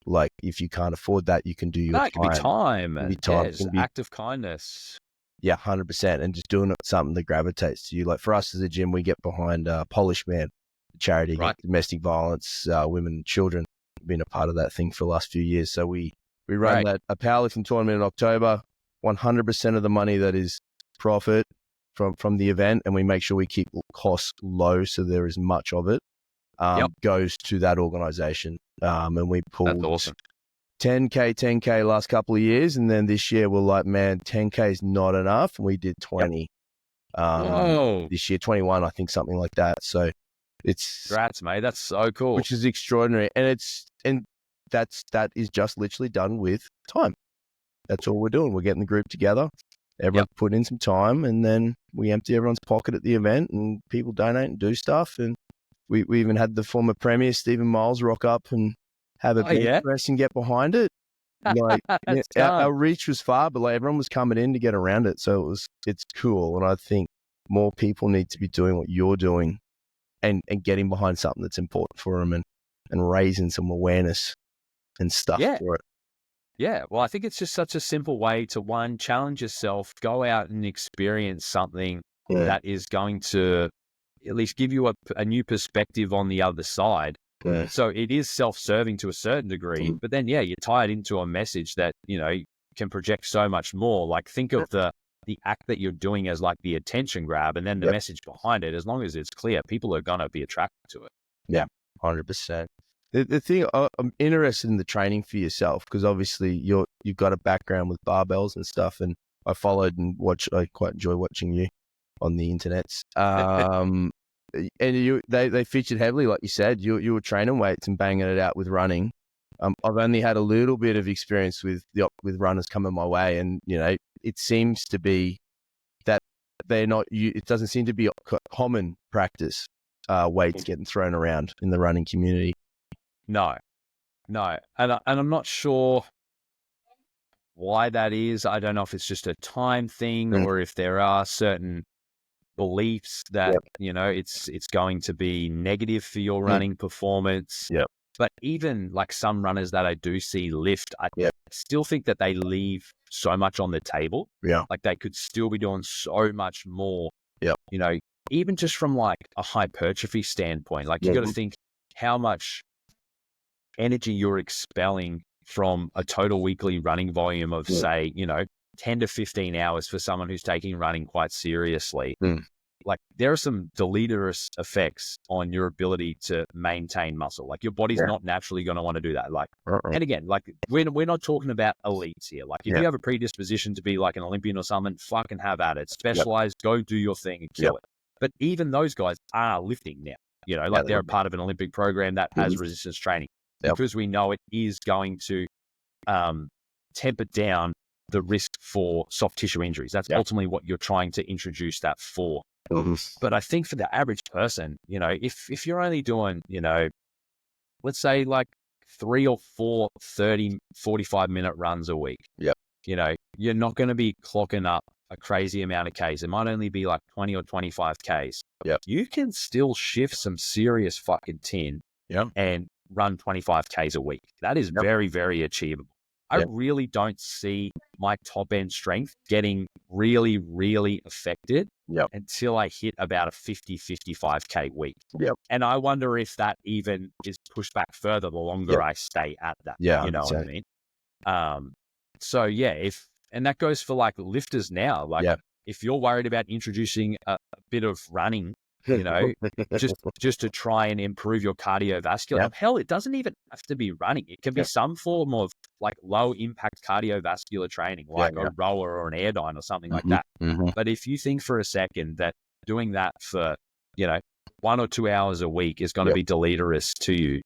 Like if you can't afford that, you can do your time. It can be time. It can be time. Yeah, it's act of kindness. Yeah, 100%. And just doing something that gravitates to you. Like for us as a gym, we get behind Polish Man, the charity against domestic violence, women and children. We've been a part of that thing for the last few years. So we run a powerlifting tournament in October. 100% of the money that is profit from the event, and we make sure we keep costs low so there is much of it, goes to that organization. And we pulled That's awesome. 10K last couple of years, and then this year we're like, man, 10K is not enough, and we did 20. This year 21, I think, something like that. So it's congrats, mate. That's so cool. Which is extraordinary, and that is just literally done with time. That's all we're doing. We're getting the group together. Everyone put in some time, and then we empty everyone's pocket at the event, and people donate and do stuff. And we even had the former premier Stephen Miles rock up and have a bench press and get behind it. Like our reach was far, but like everyone was coming in to get around it. So it's cool. And I think more people need to be doing what you're doing and getting behind something that's important for them and raising some awareness and stuff for it. Yeah, well, I think it's just such a simple way to, one, challenge yourself, go out and experience something that is going to at least give you a new perspective on the other side. Yeah. So it is self-serving to a certain degree, but then, you tie it into a message that, can project so much more. Like think of the act that you're doing as like the attention grab, and then the message behind it, as long as it's clear, people are going to be attracted to it. Yeah, 100%. The thing, I'm interested in the training for yourself, because obviously you've got a background with barbells and stuff, and I followed and I quite enjoy watching you on the internets. And they featured heavily, like you said, you were training weights and banging it out with running. I've only had a little bit of experience with runners coming my way, and it seems to be that they're not. It doesn't seem to be a common practice. Weights getting thrown around in the running community. No, and I'm not sure why that is. I don't know if it's just a time thing or if there are certain beliefs that it's going to be negative for your running performance. Yeah. But even like some runners that I do see lift, I still think that they leave so much on the table. Yeah. Like they could still be doing so much more. Yeah. Even just from like a hypertrophy standpoint, like you got to think how much energy you're expelling from a total weekly running volume of say, 10 to 15 hours for someone who's taking running quite seriously. Like there are some deleterious effects on your ability to maintain muscle. Like your body's not naturally going to want to do that. Like, and again, like we're not talking about elites here. Like if you have a predisposition to be like an Olympian or something, fucking have at it. Specialize, go do your thing and kill it. But even those guys are lifting now, like they're a part of an Olympic program that has resistance training because we know it is going to temper down the risk for soft tissue injuries. That's ultimately what you're trying to introduce that for. But I think for the average person, if you're only doing, let's say like 3 or 4 30, 45-minute runs a week, you're not going to be clocking up a crazy amount of Ks. It might only be like 20 or 25 Ks. You can still shift some serious fucking tin and run 25 Ks a week. That is very, very achievable. I really don't see my top end strength getting really, really affected until I hit about a 55K week. And I wonder if that even is pushed back further the longer I stay at that. You know what I mean? So and that goes for like lifters now. Like if you're worried about introducing a bit of running, just to try and improve your cardiovascular. Hell, it doesn't even have to be running. It can be some form of like low impact cardiovascular training, like a rower or an airdyne or something like that. But if you think for a second that doing that for, 1 or 2 hours a week is going to be deleterious to you,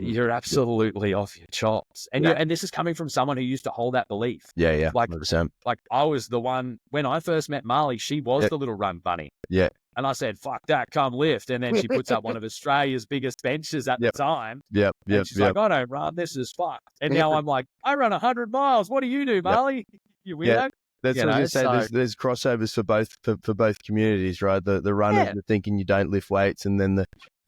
you're absolutely off your chops. And and this is coming from someone who used to hold that belief. Yeah. Like, 100%. like I was the one, when I first met Marley, she was the little run bunny. Yeah. And I said, fuck that, come lift. And then she puts up one of Australia's biggest benches at the time. And she's like, I don't run, this is fucked. And now I'm like, I run 100 miles. What do you do, Marley? You weirdo? Yeah. That's what I was going to say. There's crossovers for both communities, right? The runners are thinking you don't lift weights, and then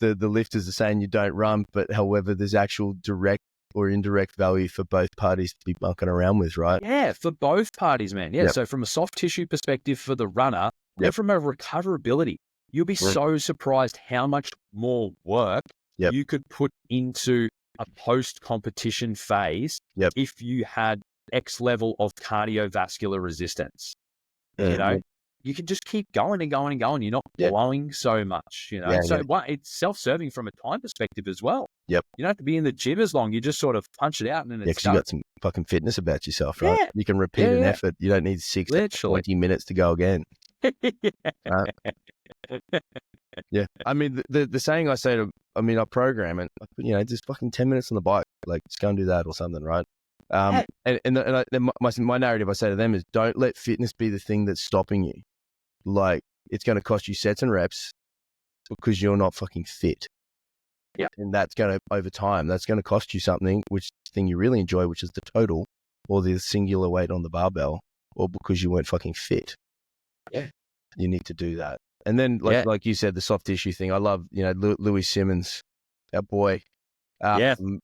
the lifters are saying you don't run. But however, there's actual direct or indirect value for both parties to be bunking around with, right? Yeah, for both parties, man. Yeah. So from a soft tissue perspective for the runner, and from a recoverability, you'll be so surprised how much more work you could put into a post-competition phase if you had X level of cardiovascular resistance. You know, you can just keep going and going and going. You're not blowing so much, you know. It's self-serving from a time perspective as well. You don't have to be in the gym as long. You just sort of punch it out and then it's done. You got some fucking fitness about yourself, right? You can repeat an effort. You don't need 6 to 20 minutes to go again. Yeah. I mean, the saying I say to, I program it, you know, just fucking 10 minutes on the bike, like just go and do that or something, right? My narrative I say to them is, don't let fitness be the thing that's stopping you. Like, it's going to cost you sets and reps because you're not fucking fit. Yeah. And that's going to, over time, that's going to cost you something, which thing you really enjoy, which is the total or the singular weight on the barbell, or because you weren't fucking fit. Yeah. You need to do that. And then, like you said, the soft tissue thing, I love, you know, Louis Simmons, our boy.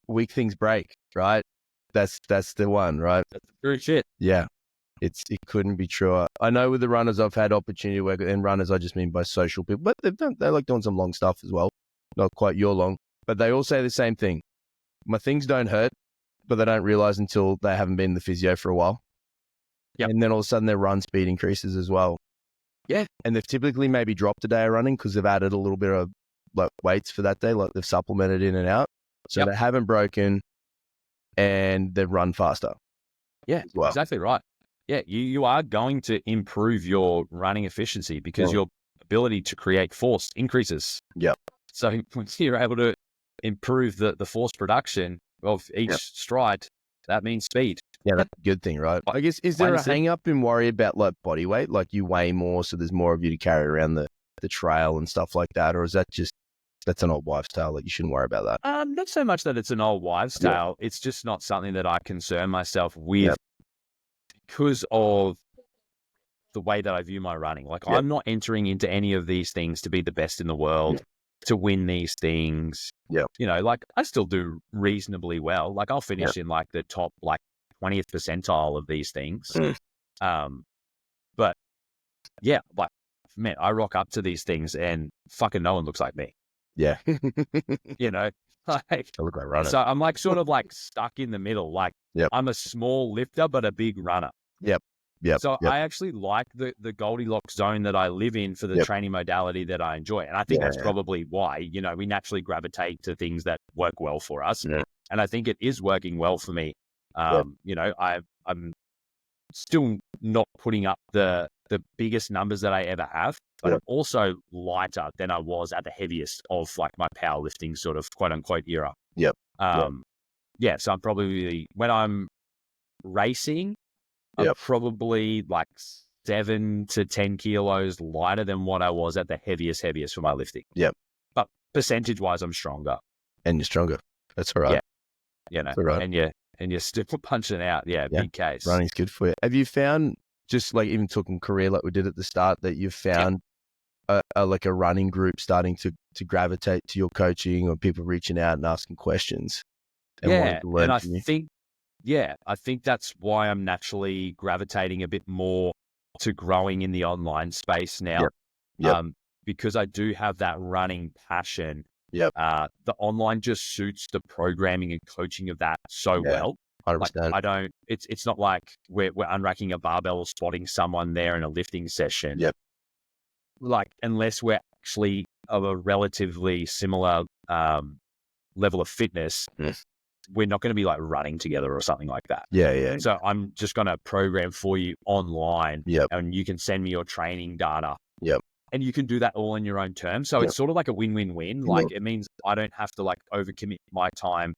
Weak things break, right? That's the one, right? That's true shit. Yeah. It couldn't be truer. I know with the runners, I've had opportunity to work with, and runners, I just mean by social people, but they like doing some long stuff as well. Not quite your long, but they all say the same thing. My things don't hurt, but they don't realize until they haven't been in the physio for a while. Yeah. And then all of a sudden their run speed increases as well. Yeah. And they've typically maybe dropped a day of running because they've added a little bit of like weights for that day, like they've supplemented in and out. So they haven't broken and they've run faster. Yeah, exactly right. Yeah, you are going to improve your running efficiency because your ability to create force increases. Yep. So once you're able to improve the force production of each stride, that means speed. Yeah, that's a good thing, right? I guess, is there a hang up in worry about like body weight? Like you weigh more, so there's more of you to carry around the trail and stuff like that? Or is that just, that's an old wives' tale, like you shouldn't worry about that? Not so much that it's an old wives' tale. It's just not something that I concern myself with because of the way that I view my running. Like I'm not entering into any of these things to be the best in the world, to win these things. Yeah. You know, like I still do reasonably well. Like I'll finish in like the top, like 20th percentile of these things. But yeah, like, man, I rock up to these things and fucking no one looks like me. Yeah. You know, like, I look like runner. So I'm like sort of like stuck in the middle. Like I'm a small lifter, but a big runner. Yep. So I actually like the Goldilocks zone that I live in for the training modality that I enjoy. And I think that's probably why, you know, we naturally gravitate to things that work well for us. Yeah. And I think it is working well for me. You know, I'm still not putting up the biggest numbers that I ever have, but I'm also lighter than I was at the heaviest of like my powerlifting sort of quote unquote era. Yeah. So I'm probably, when I'm racing, I'm probably like 7 to 10 kilos lighter than what I was at the heaviest for my lifting. Yep. But percentage wise, I'm stronger. And you're stronger. That's all right. Yeah. You know, all right. And you're still punching out. Yeah. Big case. Running's good for you. Have you found, just like even talking career like we did at the start, that you've found like a running group starting to gravitate to your coaching, or people reaching out and asking questions? And I think that's why I'm naturally gravitating a bit more to growing in the online space now. Because I do have that running passion. The online just suits the programming and coaching of that so well. 100%. Like it's not like we're unracking a barbell or spotting someone there in a lifting session. Like, unless we're actually of a relatively similar level of fitness, we're not going to be like running together or something like that. So I'm just going to program for you online, and you can send me your training data. and you can do that all in your own terms. So it's sort of like a win-win-win. Like it means I don't have to like overcommit my time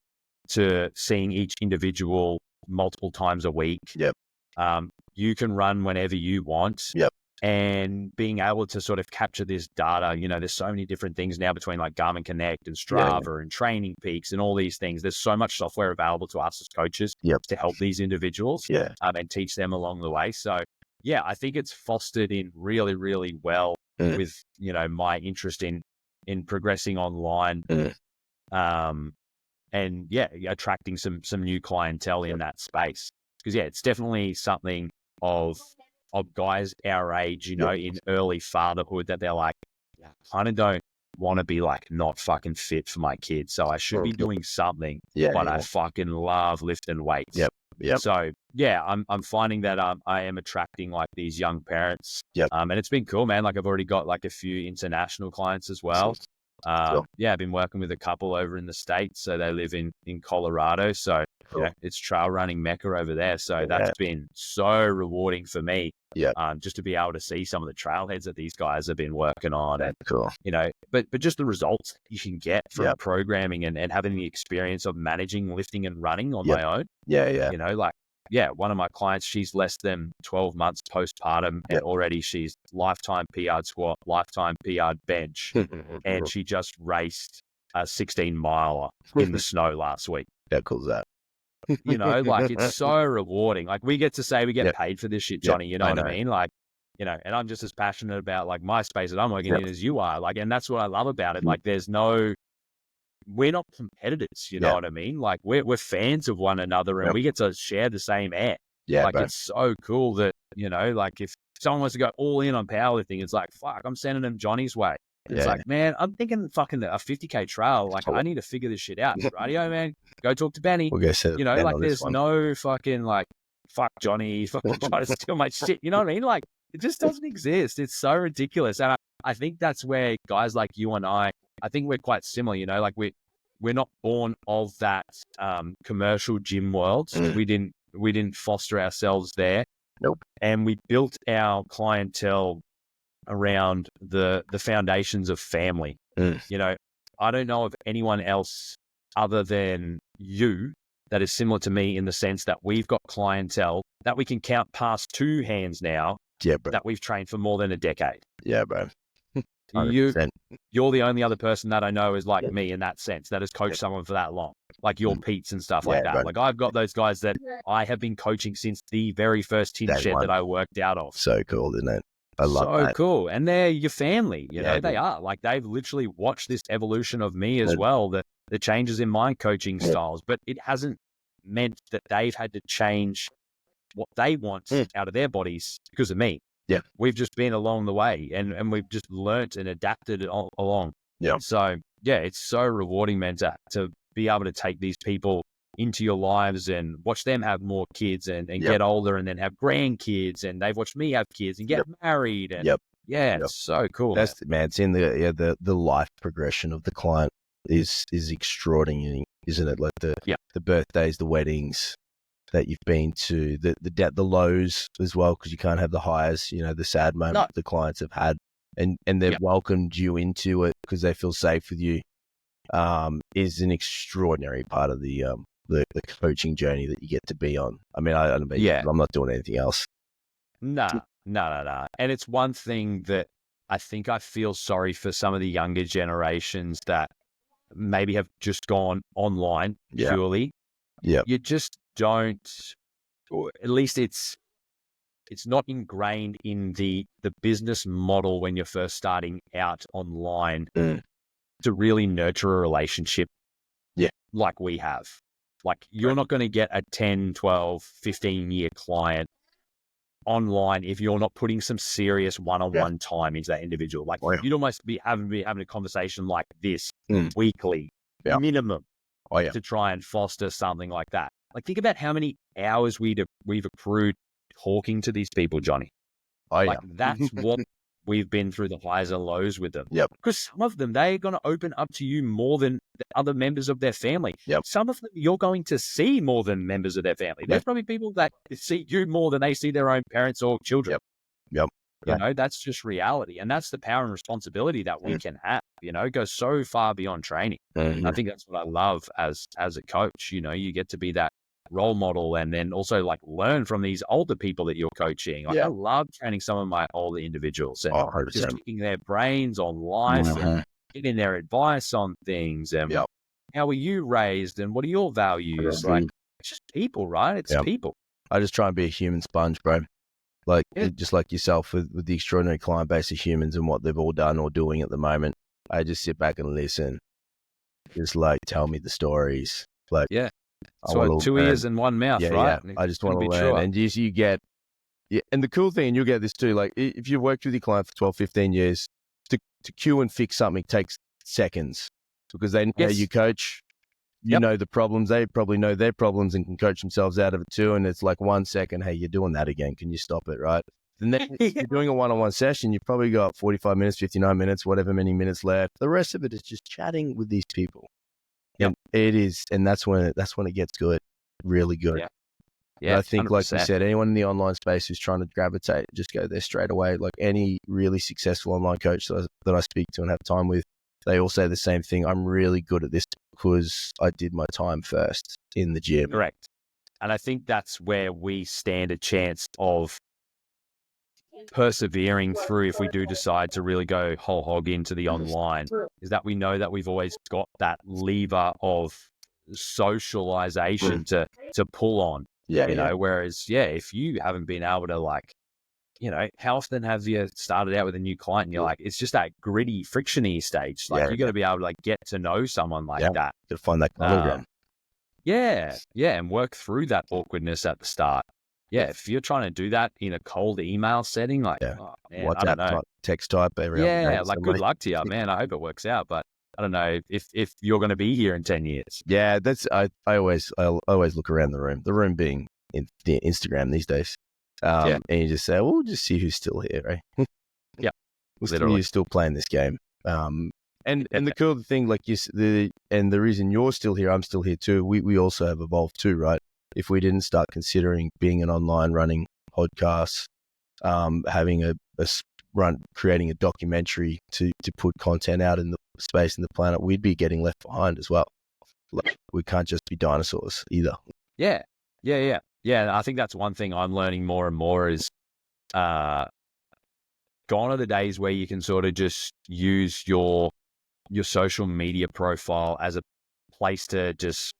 to seeing each individual multiple times a week. You can run whenever you want. And being able to sort of capture this data, you know, there's so many different things now between like Garmin Connect and Strava and Training Peaks and all these things. There's so much software available to us as coaches to help these individuals and teach them along the way. So yeah, I think it's fostered in really, really well with, you know, my interest in progressing online. And yeah, attracting some new clientele in that space. Because yeah, it's definitely something of guys our age, you know, in early fatherhood that they're like, I kind of don't want to be like not fucking fit for my kids. So I should be doing something, but I fucking love lifting weights. So yeah, I'm finding that I am attracting like these young parents. And it's been cool, man. Like I've already got like a few international clients as well. Yeah, I've been working with a couple over in the States. So they live in Colorado. So yeah, it's trail running mecca over there. So that's been so rewarding for me. Just to be able to see some of the trailheads that these guys have been working on. And, you know, but just the results you can get from programming and having the experience of managing lifting and running on my own. You know, like, one of my clients, she's less than 12 months postpartum and already she's lifetime PR squat, lifetime PR bench. And she just raced a 16 miler in the snow last week. How cool is that? You know, like it's so rewarding. Like we get to say we get paid for this shit, Jonny, you know what I mean? Like, you know, and I'm just as passionate about like my space that I'm working in as you are. Like, and that's what I love about it. Like we're not competitors, you know what I mean? Like we're fans of one another and we get to share the same air. Like it's so cool that, you know, like if someone wants to go all in on powerlifting, it's like, fuck, I'm sending them Johnny's way. It's like, man, I'm thinking fucking a 50K trail. Like I need to figure this shit out. Radio, man, go talk to Benny. We'll go you know, like there's no fucking like, fuck Jonny, fucking trying to steal my shit. You know what I mean? Like it just doesn't exist. It's so ridiculous. And I think that's where guys like you and I think we're quite similar, you know, like we're not born of that commercial gym world. We didn't foster ourselves there. And we built our clientele around the foundations of family. You know, I don't know of anyone else other than you that is similar to me in the sense that we've got clientele that we can count past two hands now that we've trained for more than a decade. Bro. You're the only other person that I know is like me in that sense, that has coached someone for that long, like your Pete's and stuff like that. Bro. Like I've got those guys that I have been coaching since the very first tin shed that I worked out of. So cool, isn't it? I love that. So cool. And they're your family, you know, they are. Like they've literally watched this evolution of me as well, the changes in my coaching styles, but it hasn't meant that they've had to change what they want out of their bodies because of me. We've just been along the way and we've just learnt and adapted along. So yeah, it's so rewarding, man, to be able to take these people into your lives and watch them have more kids and get older and then have grandkids, and they've watched me have kids and get married. And it's so cool. That's man. It's in the life progression of the client is extraordinary, isn't it? Like the birthdays, the weddings that you've been to, the lows as well, because you can't have the highs, you know, the sad moments the clients have had, and they've welcomed you into it because they feel safe with you, is an extraordinary part of the coaching journey that you get to be on. I mean, I'm not doing anything else. No. And it's one thing that I think I feel sorry for some of the younger generations that maybe have just gone online purely. You just don't, or at least it's not ingrained in the business model when you're first starting out online to really nurture a relationship like we have. Like you're not going to get a 10, 12, 15-year client online if you're not putting some serious one-on-one time into that individual. Like you'd almost be having a conversation like this weekly minimum to try and foster something like that. Like think about how many hours we've accrued talking to these people, Jonny. That's what we've been through, the highs and lows with them. Because some of them, they're going to open up to you more than the other members of their family. Some of them you're going to see more than members of their family. There's probably people that see you more than they see their own parents or children. That's just reality. And that's the power and responsibility that we can have, it goes so far beyond training. I think that's what I love as a coach. You get to be that role model and then also like learn from these older people that you're coaching. Like I love training some of my older individuals and just kicking their brains on life and getting their advice on things. And how were you raised and what are your values? Like it's just people, right? It's people. I just try and be a human sponge, bro. Like just like yourself with the extraordinary client base of humans and what they've all done or doing at the moment. I just sit back and listen. Just like tell me the stories. Like so 2 ears and one mouth, right? Yeah. I just want to learn. And you get and the cool thing, and you'll get this too, like if you've worked with your client for 12, 15 years, to cue and fix something takes seconds because they know you coach. You know the problems. They probably know their problems and can coach themselves out of it too. And it's like 1 second, hey, you're doing that again. Can you stop it, right? And then you're doing a one-on-one session. You've probably got 45 minutes, 59 minutes, whatever many minutes left. The rest of it is just chatting with these people. And it is, and that's when it gets good, really good. I think, 100%. Like you said, anyone in the online space who's trying to gravitate, just go there straight away. Like any really successful online coach that I speak to and have time with, they all say the same thing. I'm really good at this because I did my time first in the gym. Correct. And I think that's where we stand a chance of persevering through if we do decide to really go whole hog into the online, is that we know that we've always got that lever of socialization to pull on. Whereas if you haven't been able to, like, how often have you started out with a new client and you're like, it's just that gritty, frictiony stage. Like you got to be able to like get to know someone like that. Got to find that common ground. And work through that awkwardness at the start. If you're trying to do that in a cold email setting, like WhatsApp, I don't know. Text type, like good luck to you, man. I hope it works out, but I don't know if you're going to be here in 10 years. Yeah, that's I always look around the room. The room being in the Instagram these days. And you just say, well, we'll just see who's still here, right? You're still playing this game. And the cool thing, like the reason you're still here, I'm still here too. We also have evolved too, right? If we didn't start considering being an online running podcast, having creating a documentary to put content out in the space and the planet, we'd be getting left behind as well. Like, we can't just be dinosaurs either. Yeah. I think that's one thing I'm learning more and more is gone are the days where you can sort of just use your social media profile as a place to just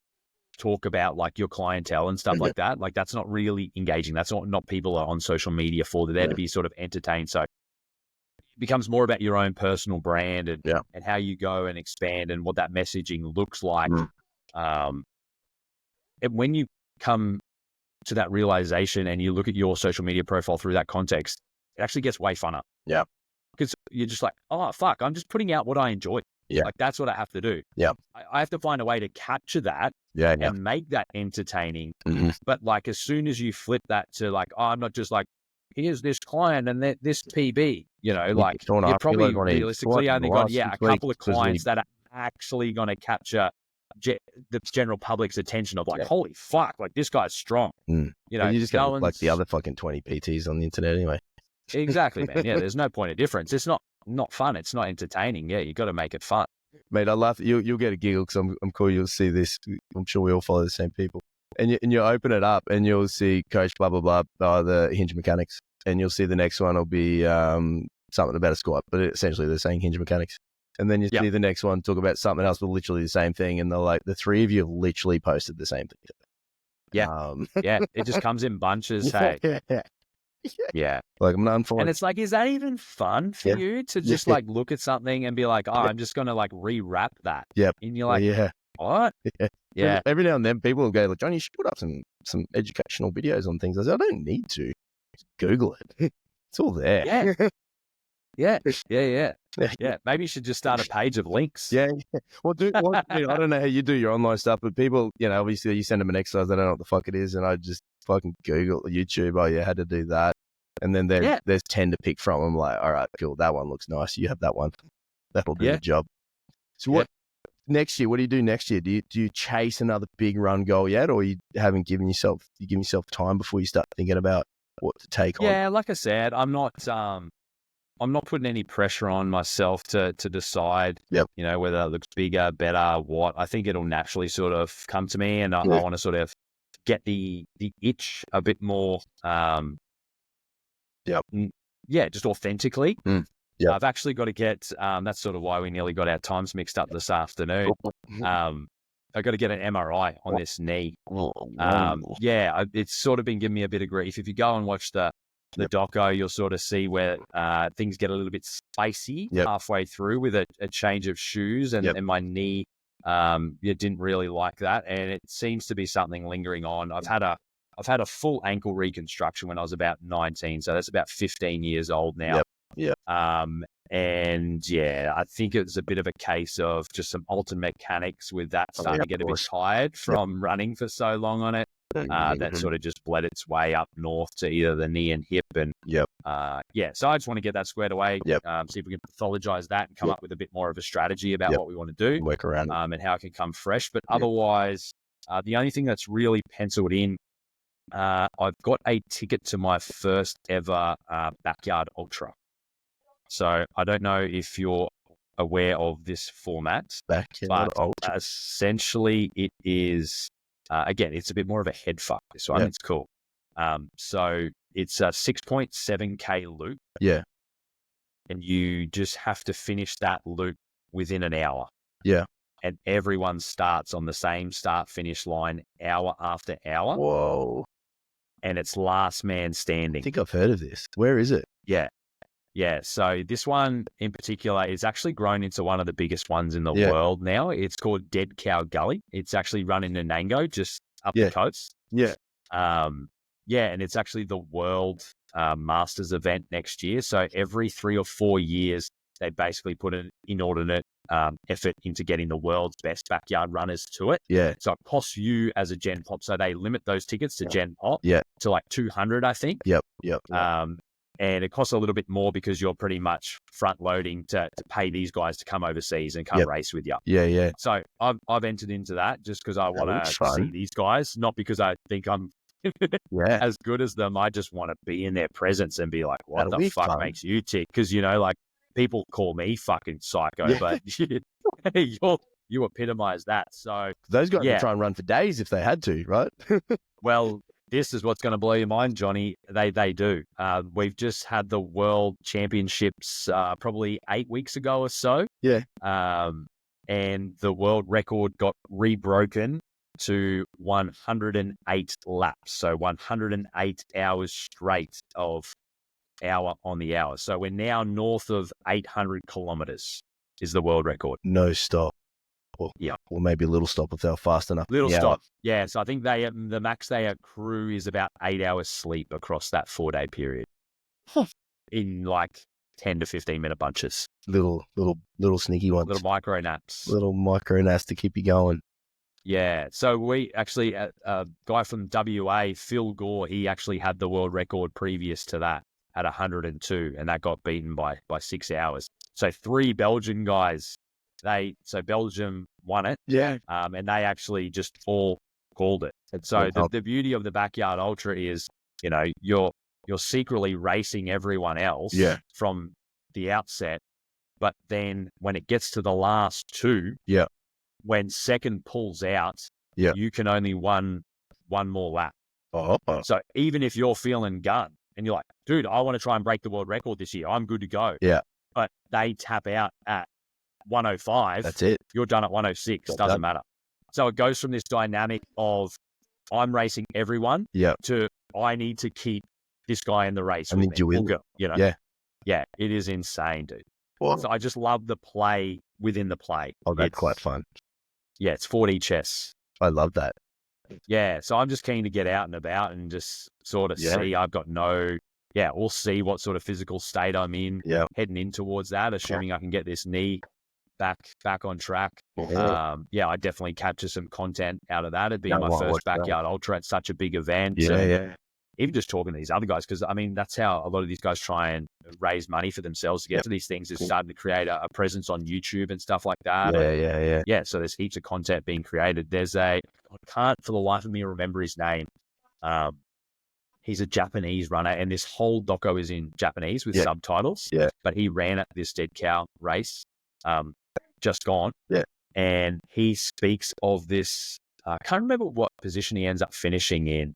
talk about like your clientele and stuff like that. Like that's not really engaging. That's not people are on social media for. They're there to be sort of entertained. So it becomes more about your own personal brand and how you go and expand and what that messaging looks like. And when you come to that realization and you look at your social media profile through that context, it actually gets way funner. Yeah. Because you're just like, oh, fuck, I'm just putting out what I enjoy. Yeah. Like that's what I have to do. Yeah. I have to find a way to capture that and make that entertaining. But like as soon as you flip that to like, oh, I'm not just like, here's this client and this PB, like you're probably realistically only got a couple of clients that are actually going to capture the general public's attention of like, holy fuck, like this guy's strong. You just go like the other fucking 20 PTs on the internet anyway. Exactly, man. Yeah, there's no point of difference. It's not fun. It's not entertaining. Yeah, you got to make it fun. Mate, I laugh. You'll get a giggle because I'm cool. You'll see this. I'm sure we all follow the same people. And you open it up and you'll see coach blah, blah, blah, the hinge mechanics. And you'll see the next one will be something about a squat, but essentially they're saying hinge mechanics. And then you see the next one talk about something else, but literally the same thing. And they're like, the three of you have literally posted the same thing. Yeah. It just comes in bunches. Hey. Yeah. Like I'm not unfollowing. And it's like, is that even fun for you to just like look at something and be like, oh, I'm just going to like rewrap that. Yeah. And you're like, what? Yeah. Every now and then people will go like, Jonny, you should put up some educational videos on things. I said, I don't need to. Just Google it. It's all there. Yeah. Maybe you should just start a page of links. Yeah. Well, I don't know how you do your online stuff, but people, obviously you send them an exercise, they don't know what the fuck it is. And I just fucking Google YouTube. Oh, how to do that. And then there's 10 to pick from. I'm like, all right, cool. That one looks nice. You have that one. That'll do the job. So what next year? What do you do next year? Do you chase another big run goal yet? Or you haven't given yourself time before you start thinking about what to take on. Yeah, like I said, I'm not putting any pressure on myself to decide, Yep. whether it looks bigger, better, what. I think it'll naturally sort of come to me, and I want to sort of get the itch a bit more. Just authentically. Yep. I've actually got to get. That's sort of why we nearly got our times mixed up this afternoon. I got to get an MRI on this knee. It's sort of been giving me a bit of grief. If you go and watch the doco, you'll sort of see where things get a little bit spicy halfway through with a change of shoes, and my knee didn't really like that, and it seems to be something lingering on. I've had a full ankle reconstruction when I was about 19, so that's about 15 years old now. I think it's a bit of a case of just some alternate mechanics with that starting to get a bit tired from running for so long on it. That sort of just bled its way up north to either the knee and hip. And so I just want to get that squared away, see if we can pathologize that and come up with a bit more of a strategy about what we want to do, work around and how it can come fresh. But otherwise, the only thing that's really penciled in, I've got a ticket to my first ever backyard ultra. So I don't know if you're aware of this format, but essentially it is, again, it's a bit more of a head fuck, this one. It's cool. So it's a 6.7K loop. Yeah. And you just have to finish that loop within an hour. Yeah. And everyone starts on the same start-finish line hour after hour. Whoa. And it's last man standing. I think I've heard of this. Where is it? Yeah, so this one in particular is actually grown into one of the biggest ones in the world now. It's called Dead Cow Gully. It's actually run in Nanango, just up the coast. And it's actually the world masters event next year. So every 3 or 4 years, they basically put an inordinate effort into getting the world's best backyard runners to it. So it costs you as a Gen Pop. So they limit those tickets to Gen Pop to like 200, I think. And it costs a little bit more because you're pretty much front loading to pay these guys to come overseas and come race with you. So I've entered into that just because I want to see these guys, not because I think I'm as good as them. I just want to be in their presence and be like, what the fuck makes you tick? Because, like, people call me fucking psycho, but you epitomize that. So those guys would try and run for days if they had to, right? Well, this is what's going to blow your mind, Johnny. They do. We've just had the World Championships probably 8 weeks ago or so. And the world record got rebroken to 108 laps. So 108 hours straight of hour on the hour. So we're now north of 800 kilometers is the world record. No stop. Or maybe a little stop if they're fast enough. Little stop. Yeah. So I think the max they accrue is about 8 hours sleep across that 4-day period. In like 10 to 15 minute bunches. Little sneaky ones. Little micro naps. Little micro naps to keep you going. Yeah. So we actually, a guy from WA, Phil Gore, he actually had the world record previous to that at 102, and that got beaten by 6 hours. So 3 Belgian guys. So Belgium won it. And they actually just all called it. And so the beauty of the backyard ultra is, you're secretly racing everyone else from the outset. But then when it gets to the last 2, when second pulls out, you can only one more lap. So even if you're feeling gun and you're like, dude, I want to try and break the world record this year, I'm good to go. But they tap out at 105. That's it. You're done at 106. Doesn't matter. So it goes from this dynamic of I'm racing everyone to I need to keep this guy in the race. I need you in. Yeah, it is insane, dude. What? So I just love the play within the play. Oh, that's quite fun. Yeah, it's 4D chess. I love that. Yeah, so I'm just keen to get out and about and just sort of see. I've got we'll see what sort of physical state I'm in heading in towards that, assuming I can get this knee back on track. I definitely capture some content out of that. It'd be my first backyard ultra at such a big event. Even just talking to these other guys, because I mean, that's how a lot of these guys try and raise money for themselves to get to these things, is starting to create a presence on YouTube and stuff like that. So there's heaps of content being created. There's I can't for the life of me remember his name. he's a Japanese runner, and this whole doco is in Japanese with subtitles. Yeah. But he ran at this dead cow race, just gone. Yeah. And he speaks of this. I can't remember what position he ends up finishing in.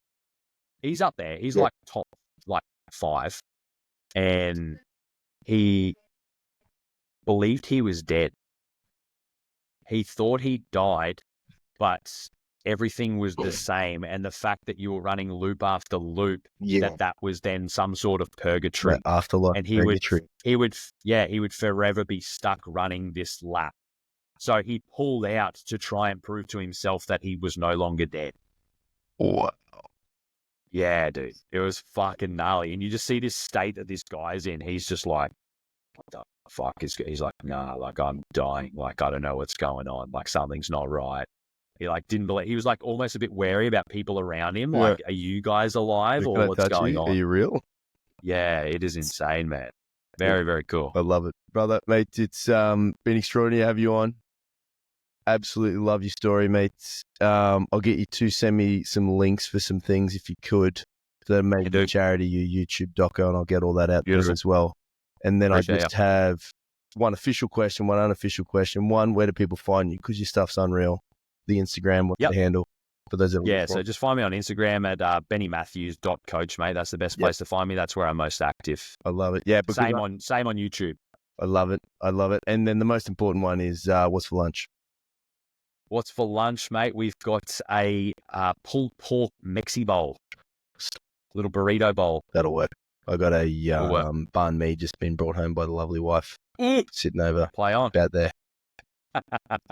He's up there. He's like top, like 5. And he believed he was dead. He thought he died, but everything was the same. And the fact that you were running loop after loop, that was then some sort of purgatory. Afterlife and purgatory. He would forever be stuck running this lap. So he pulled out to try and prove to himself that he was no longer dead. Wow. Yeah, dude. It was fucking gnarly. And you just see this state that this guy's in. He's just like, what the fuck is, he's like, nah, like I'm dying. Like, I don't know what's going on. Like something's not right. He like didn't believe, he was like almost a bit wary about people around him. Like, are you guys alive or what's going on? Are you real? Yeah, it is insane, man. Very, very cool. I love it. Brother, mate, it's been extraordinary to have you on. Absolutely love your story, mate. I'll get you to send me some links for some things if you could. The Make Charity, your YouTube doco, and I'll get all that out there as well. And then I just have one official question, one unofficial question. One, where do people find you? Because your stuff's unreal. The Instagram, what's the handle? For those that so just find me on Instagram at bennymatthews.coach, mate. That's the best place to find me. That's where I'm most active. I love it. Yeah, but same on YouTube. I love it. I love it. And then the most important one is what's for lunch? What's for lunch, mate? We've got a pulled pork Mexi bowl, little burrito bowl. That'll work. I got a banh mi just been brought home by the lovely wife. Sitting over. Play on. About there.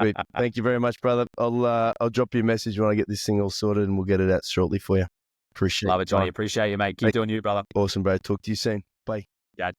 Sweet. Thank you very much, brother. I'll drop you a message when I get this thing all sorted, and we'll get it out shortly for you. Appreciate it. Love it, Johnny. Appreciate you, mate. Keep doing you, brother. Awesome, bro. Talk to you soon.